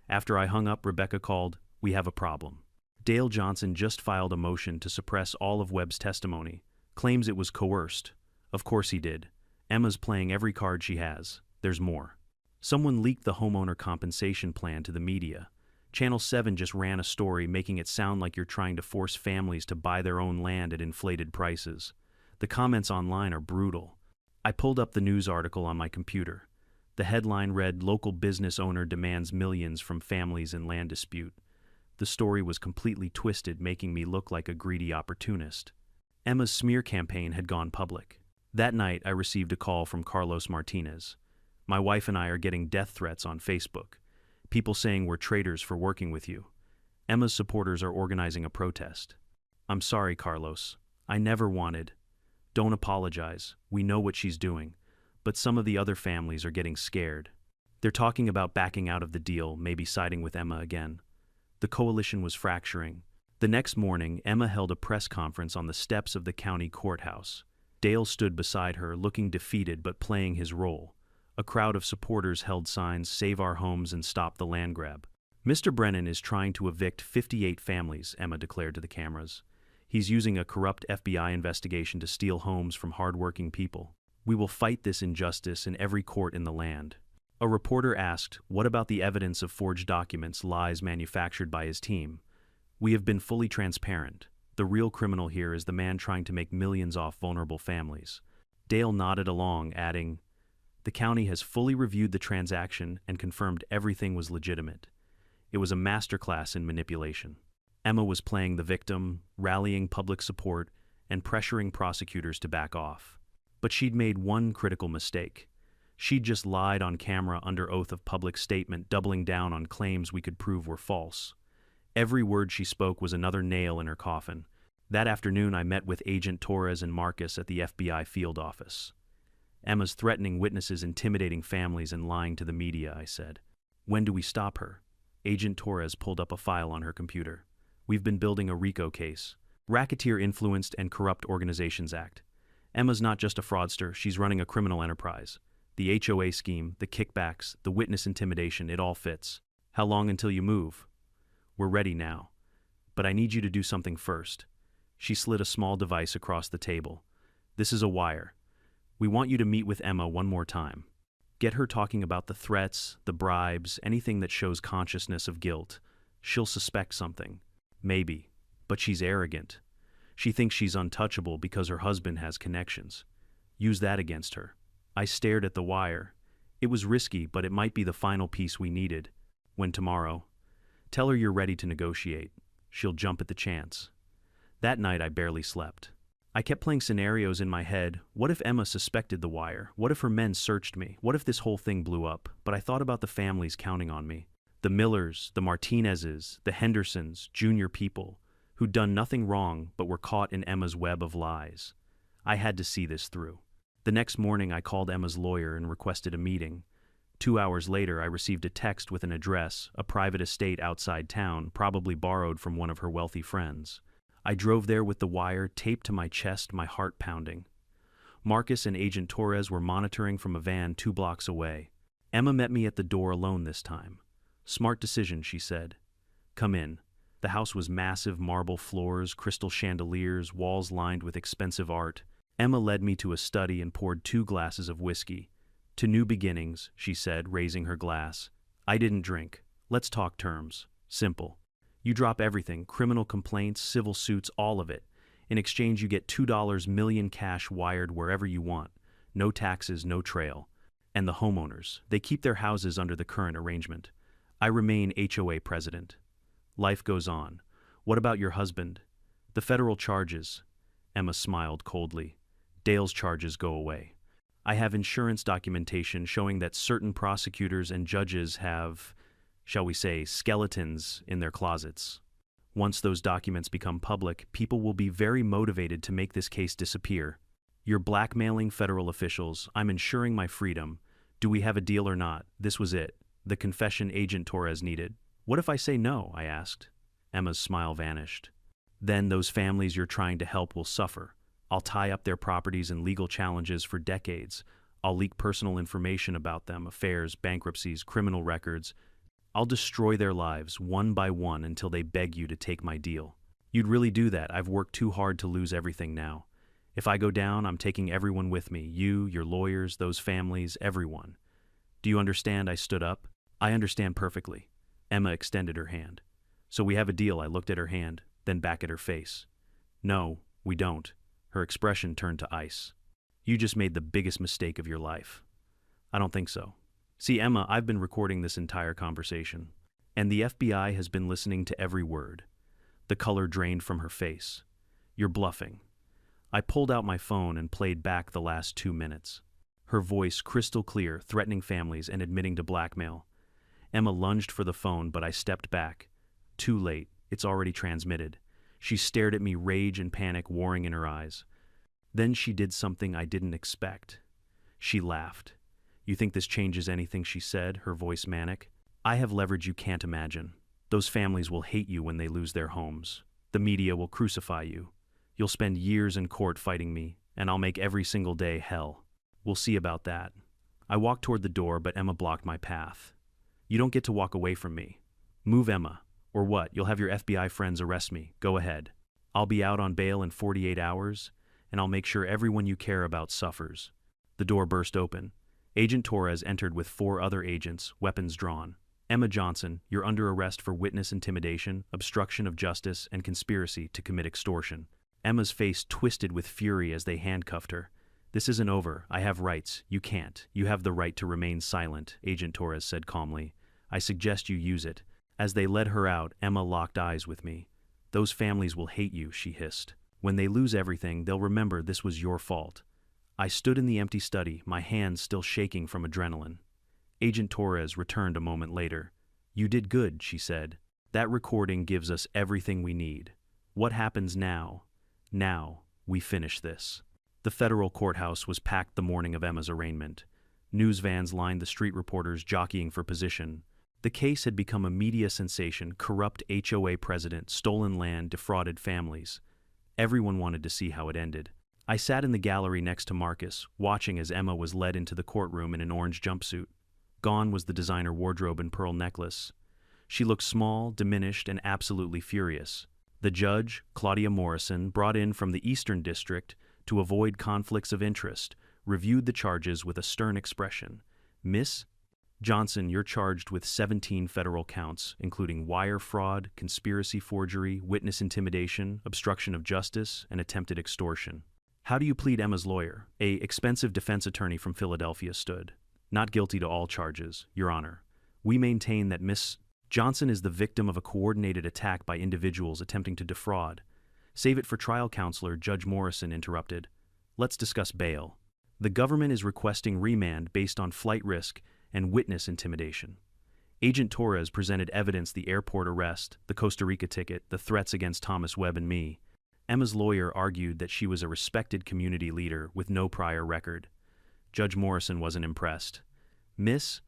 After I hung up, Rebecca called. "We have a problem. Dale Johnson just filed a motion to suppress all of Webb's testimony. Claims it was coerced. Of course he did. Emma's playing every card she has. There's more. Someone leaked the homeowner compensation plan to the media. Channel 7 just ran a story making it sound like you're trying to force families to buy their own land at inflated prices. The comments online are brutal." I pulled up the news article on my computer. The headline read, "Local business owner demands millions from families in land dispute." The story was completely twisted, making me look like a greedy opportunist. Emma's smear campaign had gone public. That night, I received a call from Carlos Martinez. "My wife and I are getting death threats on Facebook. People saying we're traitors for working with you. Emma's supporters are organizing a protest." "I'm sorry, Carlos. I never wanted." "Don't apologize. We know what she's doing. But some of the other families are getting scared. They're talking about backing out of the deal, maybe siding with Emma again." The coalition was fracturing. The next morning, Emma held a press conference on the steps of the county courthouse. Dale stood beside her, looking defeated but playing his role. A crowd of supporters held signs, "Save our homes and stop the land grab." "Mr. Brennan is trying to evict 58 families," Emma declared to the cameras. "He's using a corrupt FBI investigation to steal homes from hardworking people. We will fight this injustice in every court in the land." A reporter asked, "What about the evidence of forged documents, lies manufactured by his team?" "We have been fully transparent. The real criminal here is the man trying to make millions off vulnerable families." Dale nodded along, adding, The county has fully reviewed the transaction and confirmed everything was legitimate. It was a masterclass in manipulation. Emma was playing the victim, rallying public support, and pressuring prosecutors to back off. But she'd made one critical mistake. She'd just lied on camera under oath of public statement, doubling down on claims we could prove were false. Every word she spoke was another nail in her coffin. That afternoon, I met with Agent Torres and Marcus at the FBI field office. Emma's threatening witnesses, intimidating families, and lying to the media, I said. When do we stop her? Agent Torres pulled up a file on her computer. We've been building a RICO case. Racketeer Influenced and Corrupt Organizations Act. Emma's not just a fraudster, she's running a criminal enterprise. The HOA scheme, the kickbacks, the witness intimidation, it all fits. How long until you move? We're ready now. But I need you to do something first. She slid a small device across the table. This is a wire. We want you to meet with Emma one more time. Get her talking about the threats, the bribes, anything that shows consciousness of guilt. She'll suspect something. Maybe. But she's arrogant. She thinks she's untouchable because her husband has connections. Use that against her. I stared at the wire. It was risky, but it might be the final piece we needed. When tomorrow? Tell her you're ready to negotiate. She'll jump at the chance. That night I barely slept. I kept playing scenarios in my head. What if Emma suspected the wire? What if her men searched me? What if this whole thing blew up? But I thought about the families counting on me. The Millers, the Martinezes, the Hendersons, junior people, who'd done nothing wrong but were caught in Emma's web of lies. I had to see this through. The next morning I called Emma's lawyer and requested a meeting. 2 hours later I received a text with an address, a private estate outside town, probably borrowed from one of her wealthy friends. I drove there with the wire taped to my chest, my heart pounding. Marcus and Agent Torres were monitoring from a van 2 blocks away. Emma met me at the door alone this time. Smart decision, she said. Come in. The house was massive, marble floors, crystal chandeliers, walls lined with expensive art. Emma led me to a study and poured 2 glasses of whiskey. To new beginnings, she said, raising her glass. I didn't drink. Let's talk terms. Simple. You drop everything, criminal complaints, civil suits, all of it. In exchange, you get $2 million cash wired wherever you want. No taxes, no trail. And the homeowners, they keep their houses under the current arrangement. I remain HOA president. Life goes on. What about your husband? The federal charges. Emma smiled coldly. Dale's charges go away. I have insurance documentation showing that certain prosecutors and judges have, shall we say, skeletons in their closets. Once those documents become public, people will be very motivated to make this case disappear. You're blackmailing federal officials. I'm ensuring my freedom. Do we have a deal or not? This was it. The confession Agent Torres needed. What if I say no? I asked. Emma's smile vanished. Then those families you're trying to help will suffer. I'll tie up their properties in legal challenges for decades. I'll leak personal information about them, affairs, bankruptcies, criminal records. I'll destroy their lives one by one until they beg you to take my deal. You'd really do that. I've worked too hard to lose everything now. If I go down, I'm taking everyone with me. You, your lawyers, those families, everyone. Do you understand? I stood up. I understand perfectly. Emma extended her hand. So we have a deal. I looked at her hand, then back at her face. No, we don't. Her expression turned to ice. You just made the biggest mistake of your life. I don't think so. See, Emma, I've been recording this entire conversation, and the FBI has been listening to every word. The color drained from her face. You're bluffing. I pulled out my phone and played back the last 2 minutes. Her voice crystal clear, threatening families and admitting to blackmail. Emma lunged for the phone, but I stepped back. Too late. It's already transmitted. She stared at me, rage and panic warring in her eyes. Then she did something I didn't expect. She laughed. You think this changes anything? She said, her voice manic. I have leverage you can't imagine. Those families will hate you when they lose their homes. The media will crucify you. You'll spend years in court fighting me, and I'll make every single day hell. We'll see about that. I walked toward the door, but Emma blocked my path. You don't get to walk away from me. Move, Emma. Or what? You'll have your FBI friends arrest me. Go ahead. I'll be out on bail in 48 hours, and I'll make sure everyone you care about suffers. The door burst open. Agent Torres entered with 4 other agents, weapons drawn. Emma Johnson, you're under arrest for witness intimidation, obstruction of justice, and conspiracy to commit extortion. Emma's face twisted with fury as they handcuffed her. This isn't over. I have rights. You can't. You have the right to remain silent, Agent Torres said calmly. I suggest you use it. As they led her out, Emma locked eyes with me. Those families will hate you, she hissed. When they lose everything, they'll remember this was your fault. I stood in the empty study, my hands still shaking from adrenaline. Agent Torres returned a moment later. You did good, she said. That recording gives us everything we need. What happens now? Now, we finish this. The federal courthouse was packed the morning of Emma's arraignment. News vans lined the street, reporters jockeying for position. The case had become a media sensation: corrupt HOA president, stolen land, defrauded families. Everyone wanted to see how it ended. I sat in the gallery next to Marcus, watching as Emma was led into the courtroom in an orange jumpsuit. Gone was the designer wardrobe and pearl necklace. She looked small, diminished, and absolutely furious. The judge, Claudia Morrison, brought in from the Eastern District to avoid conflicts of interest, reviewed the charges with a stern expression. Miss Johnson, you're charged with 17 federal counts, including wire fraud, conspiracy forgery, witness intimidation, obstruction of justice, and attempted extortion. How do you plead? Emma's lawyer, an expensive defense attorney from Philadelphia, stood. Not guilty to all charges, Your Honor. We maintain that Miss Johnson is the victim of a coordinated attack by individuals attempting to defraud. Save it for trial, counselor, Judge Morrison interrupted. Let's discuss bail. The government is requesting remand based on flight risk and witness intimidation. Agent Torres presented evidence: the airport arrest, the Costa Rica ticket, the threats against Thomas Webb and me. Emma's lawyer argued that she was a respected community leader with no prior record. Judge Morrison wasn't impressed. Miss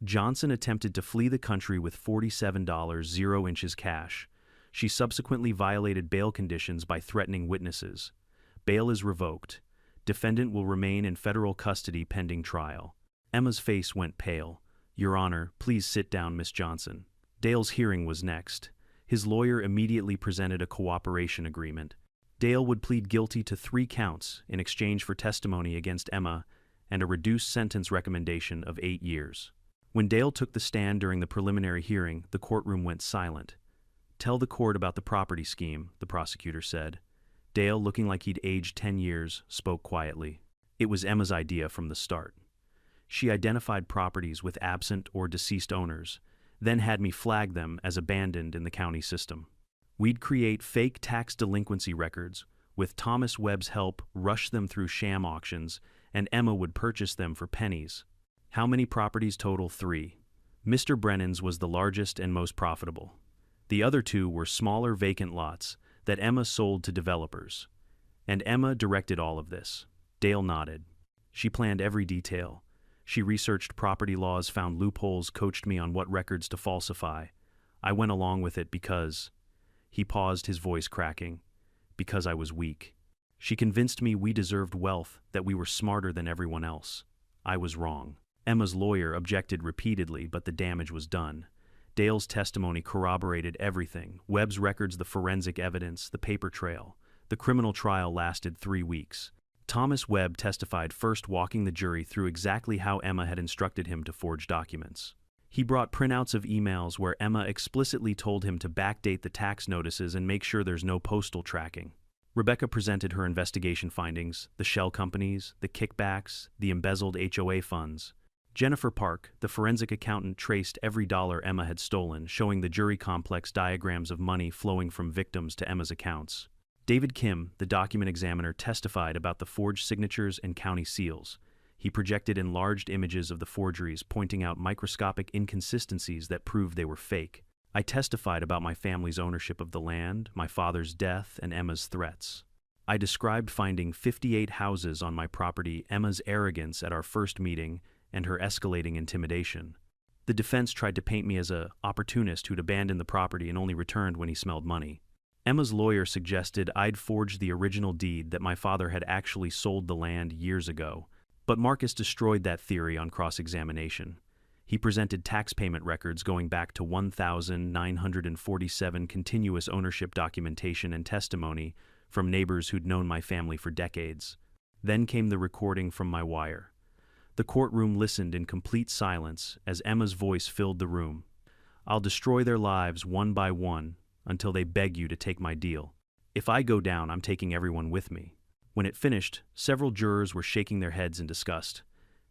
Johnson attempted to flee the country with $47.00 cash. She subsequently violated bail conditions by threatening witnesses. Bail is revoked. Defendant will remain in federal custody pending trial. Emma's face went pale. Your Honor, please sit down, Miss Johnson. Dale's hearing was next. His lawyer immediately presented a cooperation agreement. Dale would plead guilty to 3 counts in exchange for testimony against Emma and a reduced sentence recommendation of 8 years. When Dale took the stand during the preliminary hearing, the courtroom went silent. Tell the court about the property scheme, the prosecutor said. Dale, looking like he'd aged 10 years, spoke quietly. It was Emma's idea from the start. She identified properties with absent or deceased owners, then had me flag them as abandoned in the county system. We'd create fake tax delinquency records, with Thomas Webb's help rush them through sham auctions, and Emma would purchase them for pennies. How many properties total? 3. Mr. Brennan's was the largest and most profitable. The other 2 were smaller vacant lots that Emma sold to developers. And Emma directed all of this. Dale nodded. She planned every detail. She researched property laws, found loopholes, coached me on what records to falsify. I went along with it because... He paused, his voice cracking. Because I was weak. She convinced me we deserved wealth, that we were smarter than everyone else. I was wrong. Emma's lawyer objected repeatedly, but the damage was done. Dale's testimony corroborated everything: Webb's records, the forensic evidence, the paper trail. The criminal trial lasted 3 weeks. Thomas Webb testified, first walking the jury through exactly how Emma had instructed him to forge documents. He brought printouts of emails where Emma explicitly told him to backdate the tax notices and make sure there's no postal tracking. Rebecca presented her investigation findings: the shell companies, the kickbacks, the embezzled HOA funds. Jennifer Park, the forensic accountant, traced every dollar Emma had stolen, showing the jury complex diagrams of money flowing from victims to Emma's accounts. David Kim, the document examiner, testified about the forged signatures and county seals. He projected enlarged images of the forgeries, pointing out microscopic inconsistencies that proved they were fake. I testified about my family's ownership of the land, my father's death, and Emma's threats. I described finding 58 houses on my property, Emma's arrogance at our first meeting, and her escalating intimidation. The defense tried to paint me as an opportunist who'd abandoned the property and only returned when he smelled money. Emma's lawyer suggested I'd forged the original deed, that my father had actually sold the land years ago. But Marcus destroyed that theory on cross-examination. He presented tax payment records going back to 1,947 continuous ownership documentation and testimony from neighbors who'd known my family for decades. Then came the recording from my wire. The courtroom listened in complete silence as Emma's voice filled the room. I'll destroy their lives one by one until they beg you to take my deal. If I go down, I'm taking everyone with me. When it finished, several jurors were shaking their heads in disgust.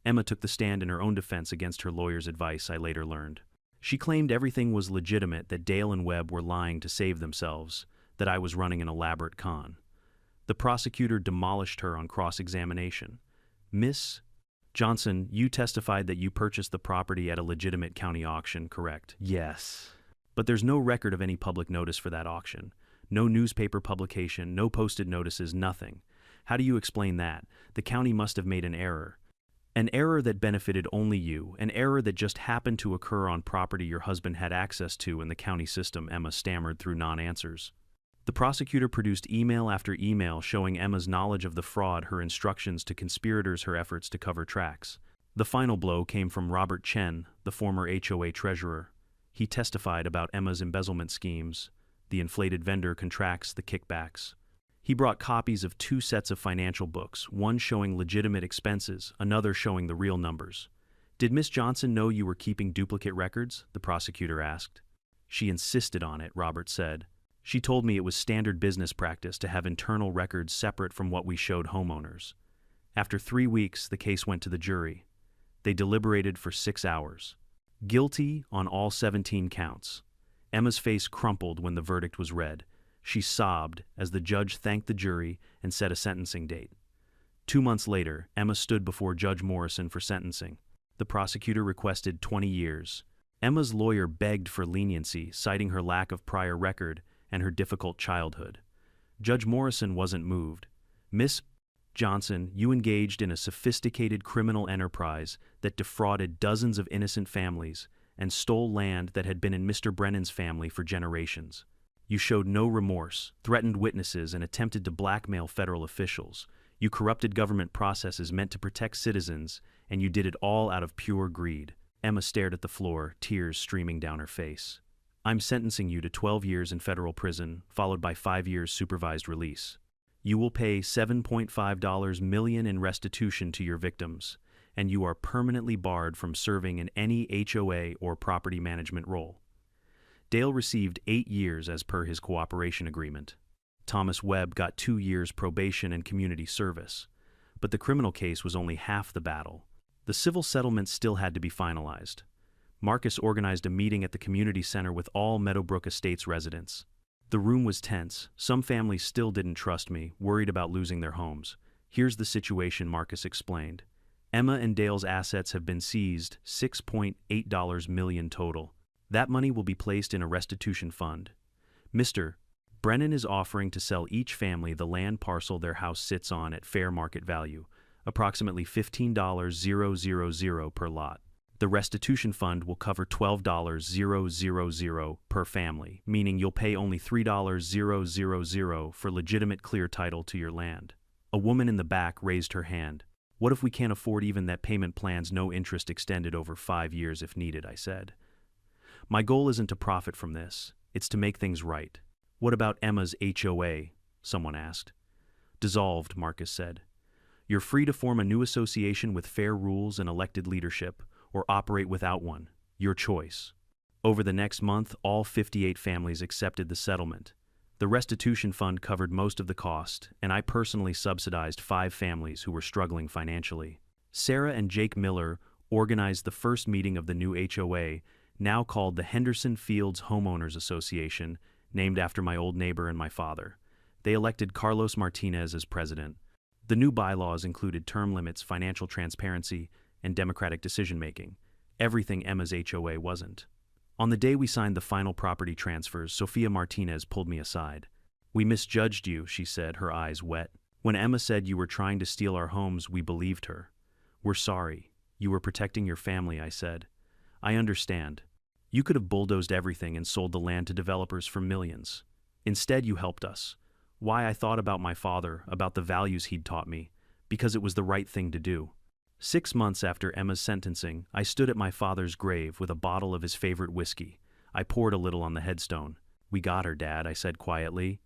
Emma took the stand in her own defense against her lawyer's advice, I later learned. She claimed everything was legitimate, that Dale and Webb were lying to save themselves, that I was running an elaborate con. The prosecutor demolished her on cross-examination. Miss Johnson, you testified that you purchased the property at a legitimate county auction, correct? Yes. But there's no record of any public notice for that auction. No newspaper publication, no posted notices, nothing. How do you explain that? The county must have made an error. An error that benefited only you, an error that just happened to occur on property your husband had access to in the county system, Emma stammered through non-answers. The prosecutor produced email after email showing Emma's knowledge of the fraud, her instructions to conspirators, her efforts to cover tracks. The final blow came from Robert Chen, the former HOA treasurer. He testified about Emma's embezzlement schemes, the inflated vendor contracts, the kickbacks. He brought copies of 2 sets of financial books, one showing legitimate expenses, another showing the real numbers. Did Miss Johnson know you were keeping duplicate records? The prosecutor asked. She insisted on it, Robert said. She told me it was standard business practice to have internal records separate from what we showed homeowners. After 3 weeks, the case went to the jury. They deliberated for 6 hours. Guilty on all 17 counts. Emma's face crumpled when the verdict was read. She sobbed as the judge thanked the jury and set a sentencing date. 2 months later, Emma stood before Judge Morrison for sentencing. The prosecutor requested 20 years. Emma's lawyer begged for leniency, citing her lack of prior record and her difficult childhood. Judge Morrison wasn't moved. Miss Johnson, you engaged in a sophisticated criminal enterprise that defrauded dozens of innocent families and stole land that had been in Mr. Brennan's family for generations. You showed no remorse, threatened witnesses, and attempted to blackmail federal officials. You corrupted government processes meant to protect citizens, and you did it all out of pure greed. Emma stared at the floor, tears streaming down her face. I'm sentencing you to 12 years in federal prison, followed by 5 years supervised release. You will pay $7.5 million in restitution to your victims, and you are permanently barred from serving in any HOA or property management role. Dale received 8 years as per his cooperation agreement. Thomas Webb got 2 years probation and community service. But the criminal case was only half the battle. The civil settlement still had to be finalized. Marcus organized a meeting at the community center with all Meadowbrook Estates residents. The room was tense. Some families still didn't trust me, worried about losing their homes. Here's the situation, Marcus explained. Emma and Dale's assets have been seized, $6.8 million total. That money will be placed in a restitution fund. Mr. Brennan is offering to sell each family the land parcel their house sits on at fair market value, approximately $15,000 per lot. The restitution fund will cover $12,000 per family, meaning you'll pay only $3,000 for legitimate clear title to your land. A woman in the back raised her hand. What if we can't afford even that payment plan's no interest extended over 5 years if needed, I said. My goal isn't to profit from this, it's to make things right. What about Emma's HOA? Someone asked. Dissolved, Marcus said. You're free to form a new association with fair rules and elected leadership, or operate without one. Your choice. Over the next month, all 58 families accepted the settlement. The restitution fund covered most of the cost, and I personally subsidized 5 families who were struggling financially. Sarah and Jake Miller organized the first meeting of the new HOA, now called the Henderson Fields Homeowners Association, named after my old neighbor and my father. They elected Carlos Martinez as president. The new bylaws included term limits, financial transparency, and democratic decision-making. Everything Emma's HOA wasn't. On the day we signed the final property transfers, Sophia Martinez pulled me aside. We misjudged you, she said, her eyes wet. When Emma said you were trying to steal our homes, we believed her. We're sorry. You were protecting your family, I said. I understand. You could have bulldozed everything and sold the land to developers for millions. Instead, you helped us. Why I thought about my father, about the values he'd taught me, because it was the right thing to do. 6 months after Emma's sentencing, I stood at my father's grave with a bottle of his favorite whiskey. I poured a little on the headstone. We got her, Dad, I said quietly.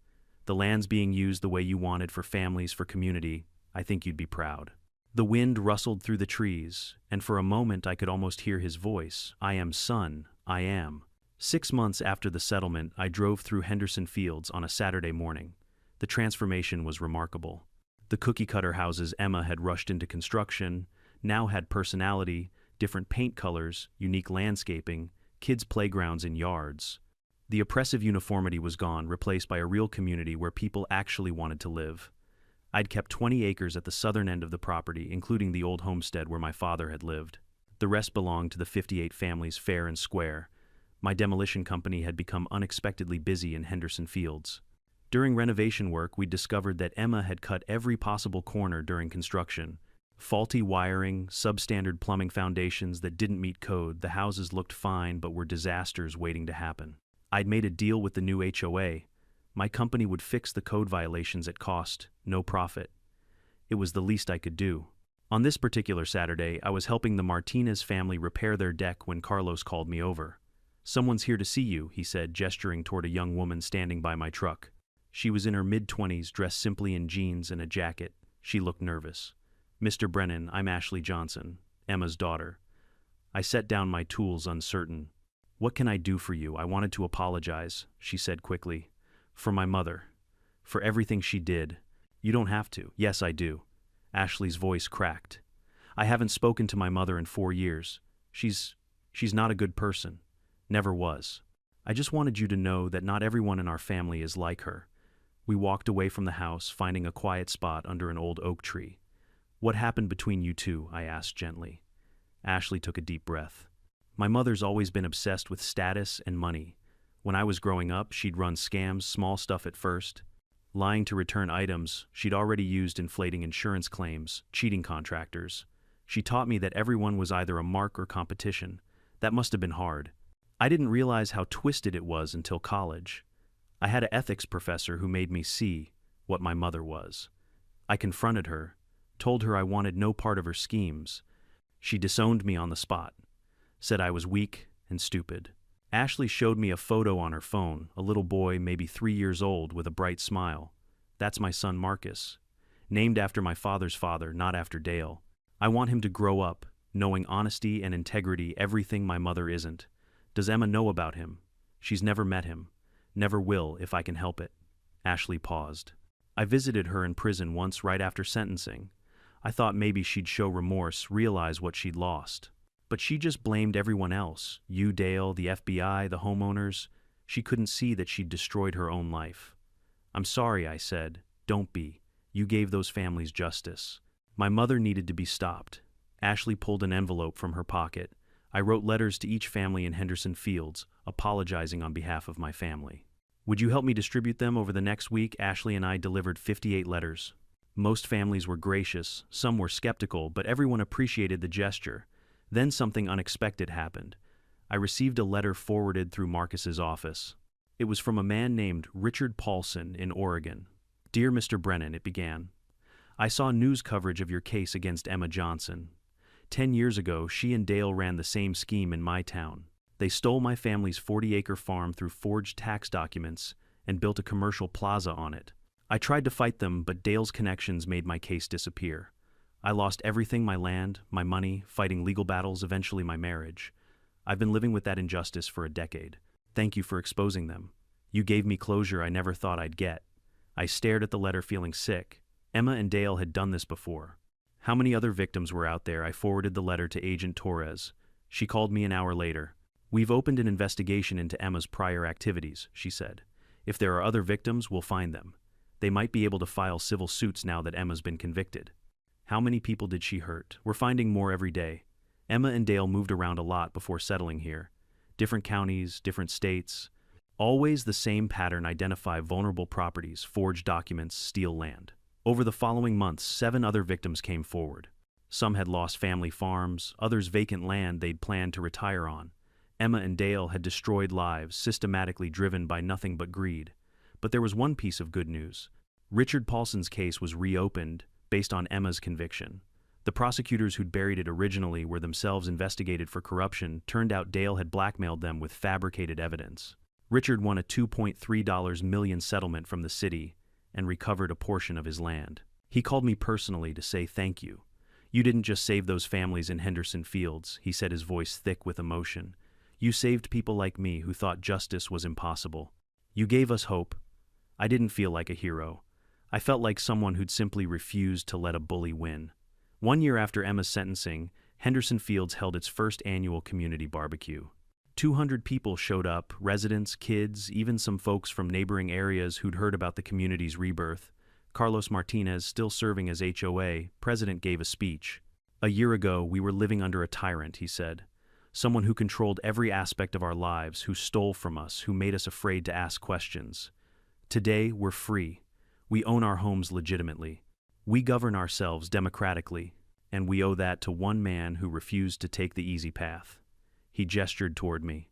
The land's being used the way you wanted, for families, for community. I think you'd be proud. The wind rustled through the trees, and for a moment I could almost hear his voice. I am, son, I am. 6 months after the settlement, I drove through Henderson Fields on a Saturday morning. The transformation was remarkable. The cookie-cutter houses Emma had rushed into construction now had personality, different paint colors, unique landscaping, kids' playgrounds and yards. The oppressive uniformity was gone, replaced by a real community where people actually wanted to live. I'd kept 20 acres at the southern end of the property, including the old homestead where my father had lived. The rest belonged to the 58 families fair and square. My demolition company had become unexpectedly busy in Henderson Fields. During renovation work, we discovered that Emma had cut every possible corner during construction. Faulty wiring, substandard plumbing foundations that didn't meet code. The houses looked fine but were disasters waiting to happen. I'd made a deal with the new HOA. My company would fix the code violations at cost, no profit. It was the least I could do. On this particular Saturday, I was helping the Martinez family repair their deck when Carlos called me over. "Someone's here to see you," he said, gesturing toward a young woman standing by my truck. She was in her mid-20s, dressed simply in jeans and a jacket. She looked nervous. "Mr. Brennan, I'm Ashley Johnson, Emma's daughter." I set down my tools, uncertain. "What can I do for you?" I wanted to apologize, she said quickly. "For my mother. For everything she did." "You don't have to." "Yes, I do." Ashley's voice cracked. "I haven't spoken to my mother in 4 years. She's not a good person. Never was. I just wanted you to know that not everyone in our family is like her." We walked away from the house, finding a quiet spot under an old oak tree. "What happened between you two?" I asked gently. Ashley took a deep breath. "My mother's always been obsessed with status and money. When I was growing up, she'd run scams, small stuff at first. Lying to return items she'd already used, inflating insurance claims, cheating contractors. She taught me that everyone was either a mark or competition. That must have been hard. I didn't realize how twisted it was until college. I had an ethics professor who made me see what my mother was. I confronted her, told her I wanted no part of her schemes. She disowned me on the spot, said I was weak and stupid." Ashley showed me a photo on her phone, a little boy, maybe 3 years old, with a bright smile. "That's my son Marcus. Named after my father's father, not after Dale. I want him to grow up, knowing honesty and integrity, everything my mother isn't. Does Emma know about him? She's never met him. Never will, if I can help it." Ashley paused. "I visited her in prison once right after sentencing. I thought maybe she'd show remorse, realize what she'd lost. But she just blamed everyone else. You, Dale, the FBI, the homeowners. She couldn't see that she'd destroyed her own life." "I'm sorry," I said. "Don't be. You gave those families justice. My mother needed to be stopped." Ashley pulled an envelope from her pocket. "I wrote letters to each family in Henderson Fields, apologizing on behalf of my family. Would you help me distribute them over the next week?" Ashley and I delivered 58 letters. Most families were gracious, some were skeptical, but everyone appreciated the gesture. Then something unexpected happened. I received a letter forwarded through Marcus's office. It was from a man named Richard Paulson in Oregon. "Dear Mr. Brennan," it began, "I saw news coverage of your case against Emma Johnson. 10 years ago, she and Dale ran the same scheme in my town. They stole my family's 40-acre farm through forged tax documents and built a commercial plaza on it. I tried to fight them, but Dale's connections made my case disappear. I lost everything, my land, my money, fighting legal battles, eventually my marriage. I've been living with that injustice for a decade. Thank you for exposing them. You gave me closure I never thought I'd get." I stared at the letter, feeling sick. Emma and Dale had done this before. How many other victims were out there? I forwarded the letter to Agent Torres. She called me an hour later. "We've opened an investigation into Emma's prior activities," she said. "If there are other victims, we'll find them. They might be able to file civil suits now that Emma's been convicted." How many people did she hurt? We're finding more every day. Emma and Dale moved around a lot before settling here. Different counties, different states. Always the same pattern: identify vulnerable properties, forge documents, steal land. Over the following months, 7 other victims came forward. Some had lost family farms, others vacant land they'd planned to retire on. Emma and Dale had destroyed lives, systematically driven by nothing but greed. But there was one piece of good news. Richard Paulson's case was reopened, based on Emma's conviction. The prosecutors who'd buried it originally were themselves investigated for corruption. Turned out Dale had blackmailed them with fabricated evidence. Richard won a $2.3 million settlement from the city and recovered a portion of his land. He called me personally to say thank you. "You didn't just save those families in Henderson Fields," he said, his voice thick with emotion. "You saved people like me who thought justice was impossible. You gave us hope. I didn't feel like a hero. I felt like someone who'd simply refused to let a bully win. 1 year after Emma's sentencing, Henderson Fields held its first annual community barbecue. 200 people showed up, residents, kids, even some folks from neighboring areas who'd heard about the community's rebirth. Carlos Martinez, still serving as HOA, president, gave a speech. "A year ago, we were living under a tyrant," he said. "Someone who controlled every aspect of our lives, who stole from us, who made us afraid to ask questions. Today, we're free. We own our homes legitimately. We govern ourselves democratically, and we owe that to one man who refused to take the easy path." He gestured toward me.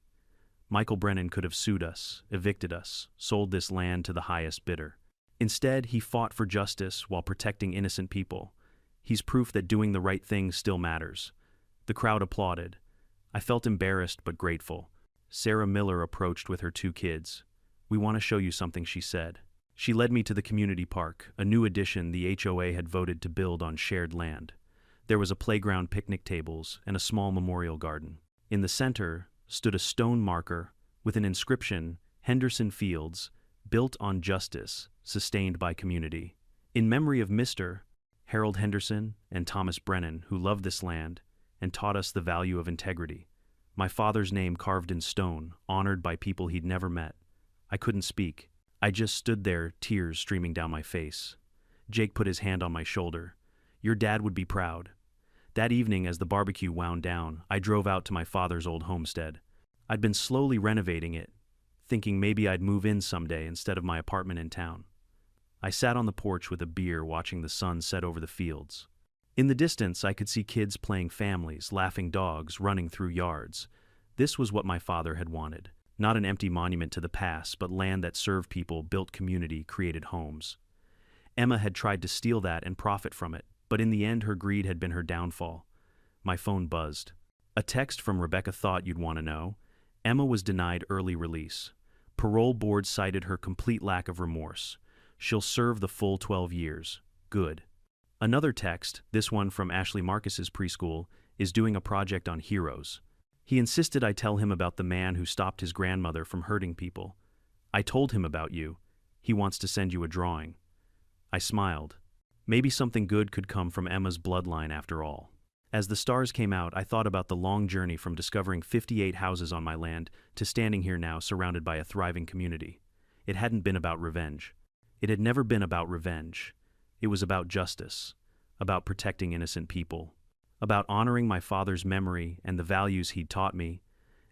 "Michael Brennan could have sued us, evicted us, sold this land to the highest bidder. Instead, he fought for justice while protecting innocent people. He's proof that doing the right thing still matters." The crowd applauded. I felt embarrassed but grateful. Sarah Miller approached with her 2 kids. "We want to show you something," she said. She led me to the community park, a new addition the HOA had voted to build on shared land. There was a playground, picnic tables, and a small memorial garden. In the center stood a stone marker with an inscription, "Henderson Fields, built on justice, sustained by community." In memory of Mr. Harold Henderson and Thomas Brennan, who loved this land and taught us the value of integrity. My father's name carved in stone, honored by people he'd never met. I couldn't speak. I just stood there, tears streaming down my face. Jake put his hand on my shoulder. "Your dad would be proud." That evening, as the barbecue wound down, I drove out to my father's old homestead. I'd been slowly renovating it, thinking maybe I'd move in someday instead of my apartment in town. I sat on the porch with a beer, watching the sun set over the fields. In the distance, I could see kids playing, families, laughing, dogs running through yards. This was what my father had wanted. Not an empty monument to the past, but land that served people, built community, created homes. Emma had tried to steal that and profit from it, but in the end her greed had been her downfall. My phone buzzed. A text from Rebecca. "Thought you'd want to know. Emma was denied early release. Parole board cited her complete lack of remorse. She'll serve the full 12 years. Good." Another text, this one from Ashley Marcus's preschool, "is doing a project on heroes. He insisted I tell him about the man who stopped his grandmother from hurting people. I told him about you. He wants to send you a drawing." I smiled. Maybe something good could come from Emma's bloodline after all. As the stars came out, I thought about the long journey from discovering 58 houses on my land to standing here now surrounded by a thriving community. It hadn't been about revenge. It had never been about revenge. It was about justice, about protecting innocent people, about honoring my father's memory and the values he'd taught me.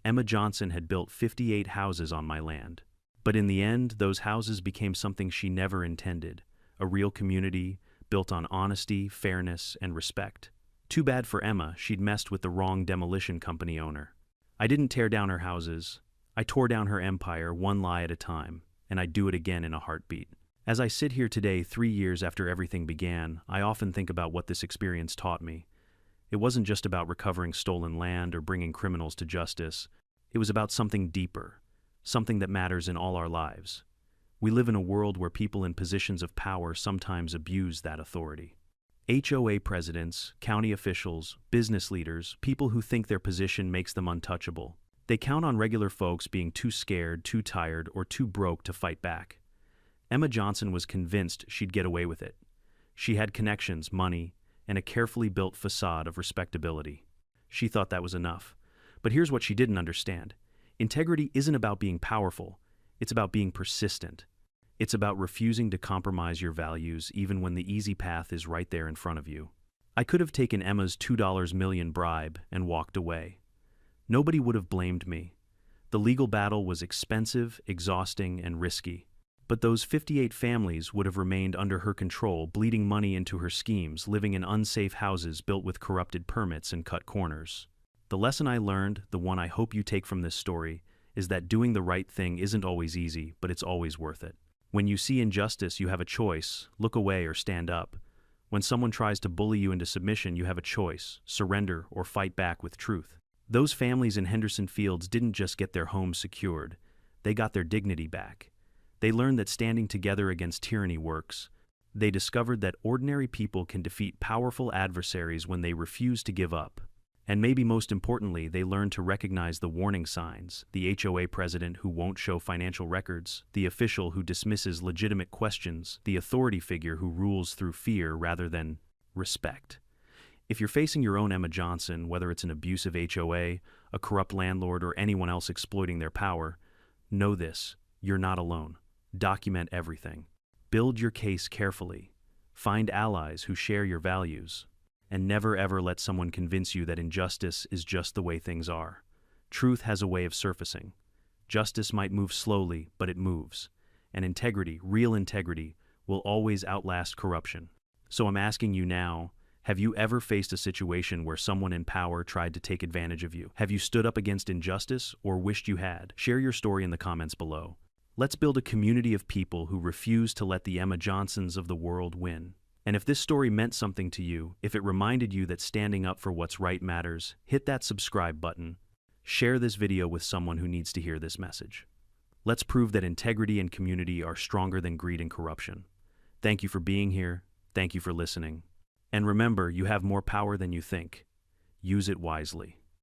Emma Johnson had built 58 houses on my land. But in the end, those houses became something she never intended, a real community built on honesty, fairness, and respect. Too bad for Emma, she'd messed with the wrong demolition company owner. I didn't tear down her houses. I tore down her empire, one lie at a time, and I'd do it again in a heartbeat. As I sit here today, 3 years after everything began, I often think about what this experience taught me. It wasn't just about recovering stolen land or bringing criminals to justice. It was about something deeper, something that matters in all our lives. We live in a world where people in positions of power sometimes abuse that authority. HOA presidents, county officials, business leaders, people who think their position makes them untouchable. They count on regular folks being too scared, too tired, or too broke to fight back. Emma Johnson was convinced she'd get away with it. She had connections, money, and a carefully built facade of respectability. She thought that was enough. But here's what she didn't understand. Integrity isn't about being powerful. It's about being persistent. It's about refusing to compromise your values even when the easy path is right there in front of you. I could have taken Emma's $2 million bribe and walked away. Nobody would have blamed me. The legal battle was expensive, exhausting, and risky. But those 58 families would have remained under her control, bleeding money into her schemes, living in unsafe houses built with corrupted permits and cut corners. The lesson I learned, the one I hope you take from this story, is that doing the right thing isn't always easy, but it's always worth it. When you see injustice, you have a choice: look away or stand up. When someone tries to bully you into submission, you have a choice: surrender or fight back with truth. Those families in Henderson Fields didn't just get their homes secured, they got their dignity back. They learned that standing together against tyranny works. They discovered that ordinary people can defeat powerful adversaries when they refuse to give up. And maybe most importantly, they learn to recognize the warning signs: the HOA president who won't show financial records, the official who dismisses legitimate questions, the authority figure who rules through fear rather than respect. If you're facing your own Emma Johnson, whether it's an abusive HOA, a corrupt landlord, or anyone else exploiting their power, know this: you're not alone. Document everything. Build your case carefully. Find allies who share your values. And never ever let someone convince you that injustice is just the way things are. Truth has a way of surfacing. Justice might move slowly, but it moves. And integrity, real integrity, will always outlast corruption. So I'm asking you now, have you ever faced a situation where someone in power tried to take advantage of you? Have you stood up against injustice or wished you had? Share your story in the comments below. Let's build a community of people who refuse to let the Emma Johnsons of the world win. And if this story meant something to you, if it reminded you that standing up for what's right matters, hit that subscribe button. Share this video with someone who needs to hear this message. Let's prove that integrity and community are stronger than greed and corruption. Thank you for being here. Thank you for listening. And remember, you have more power than you think. Use it wisely.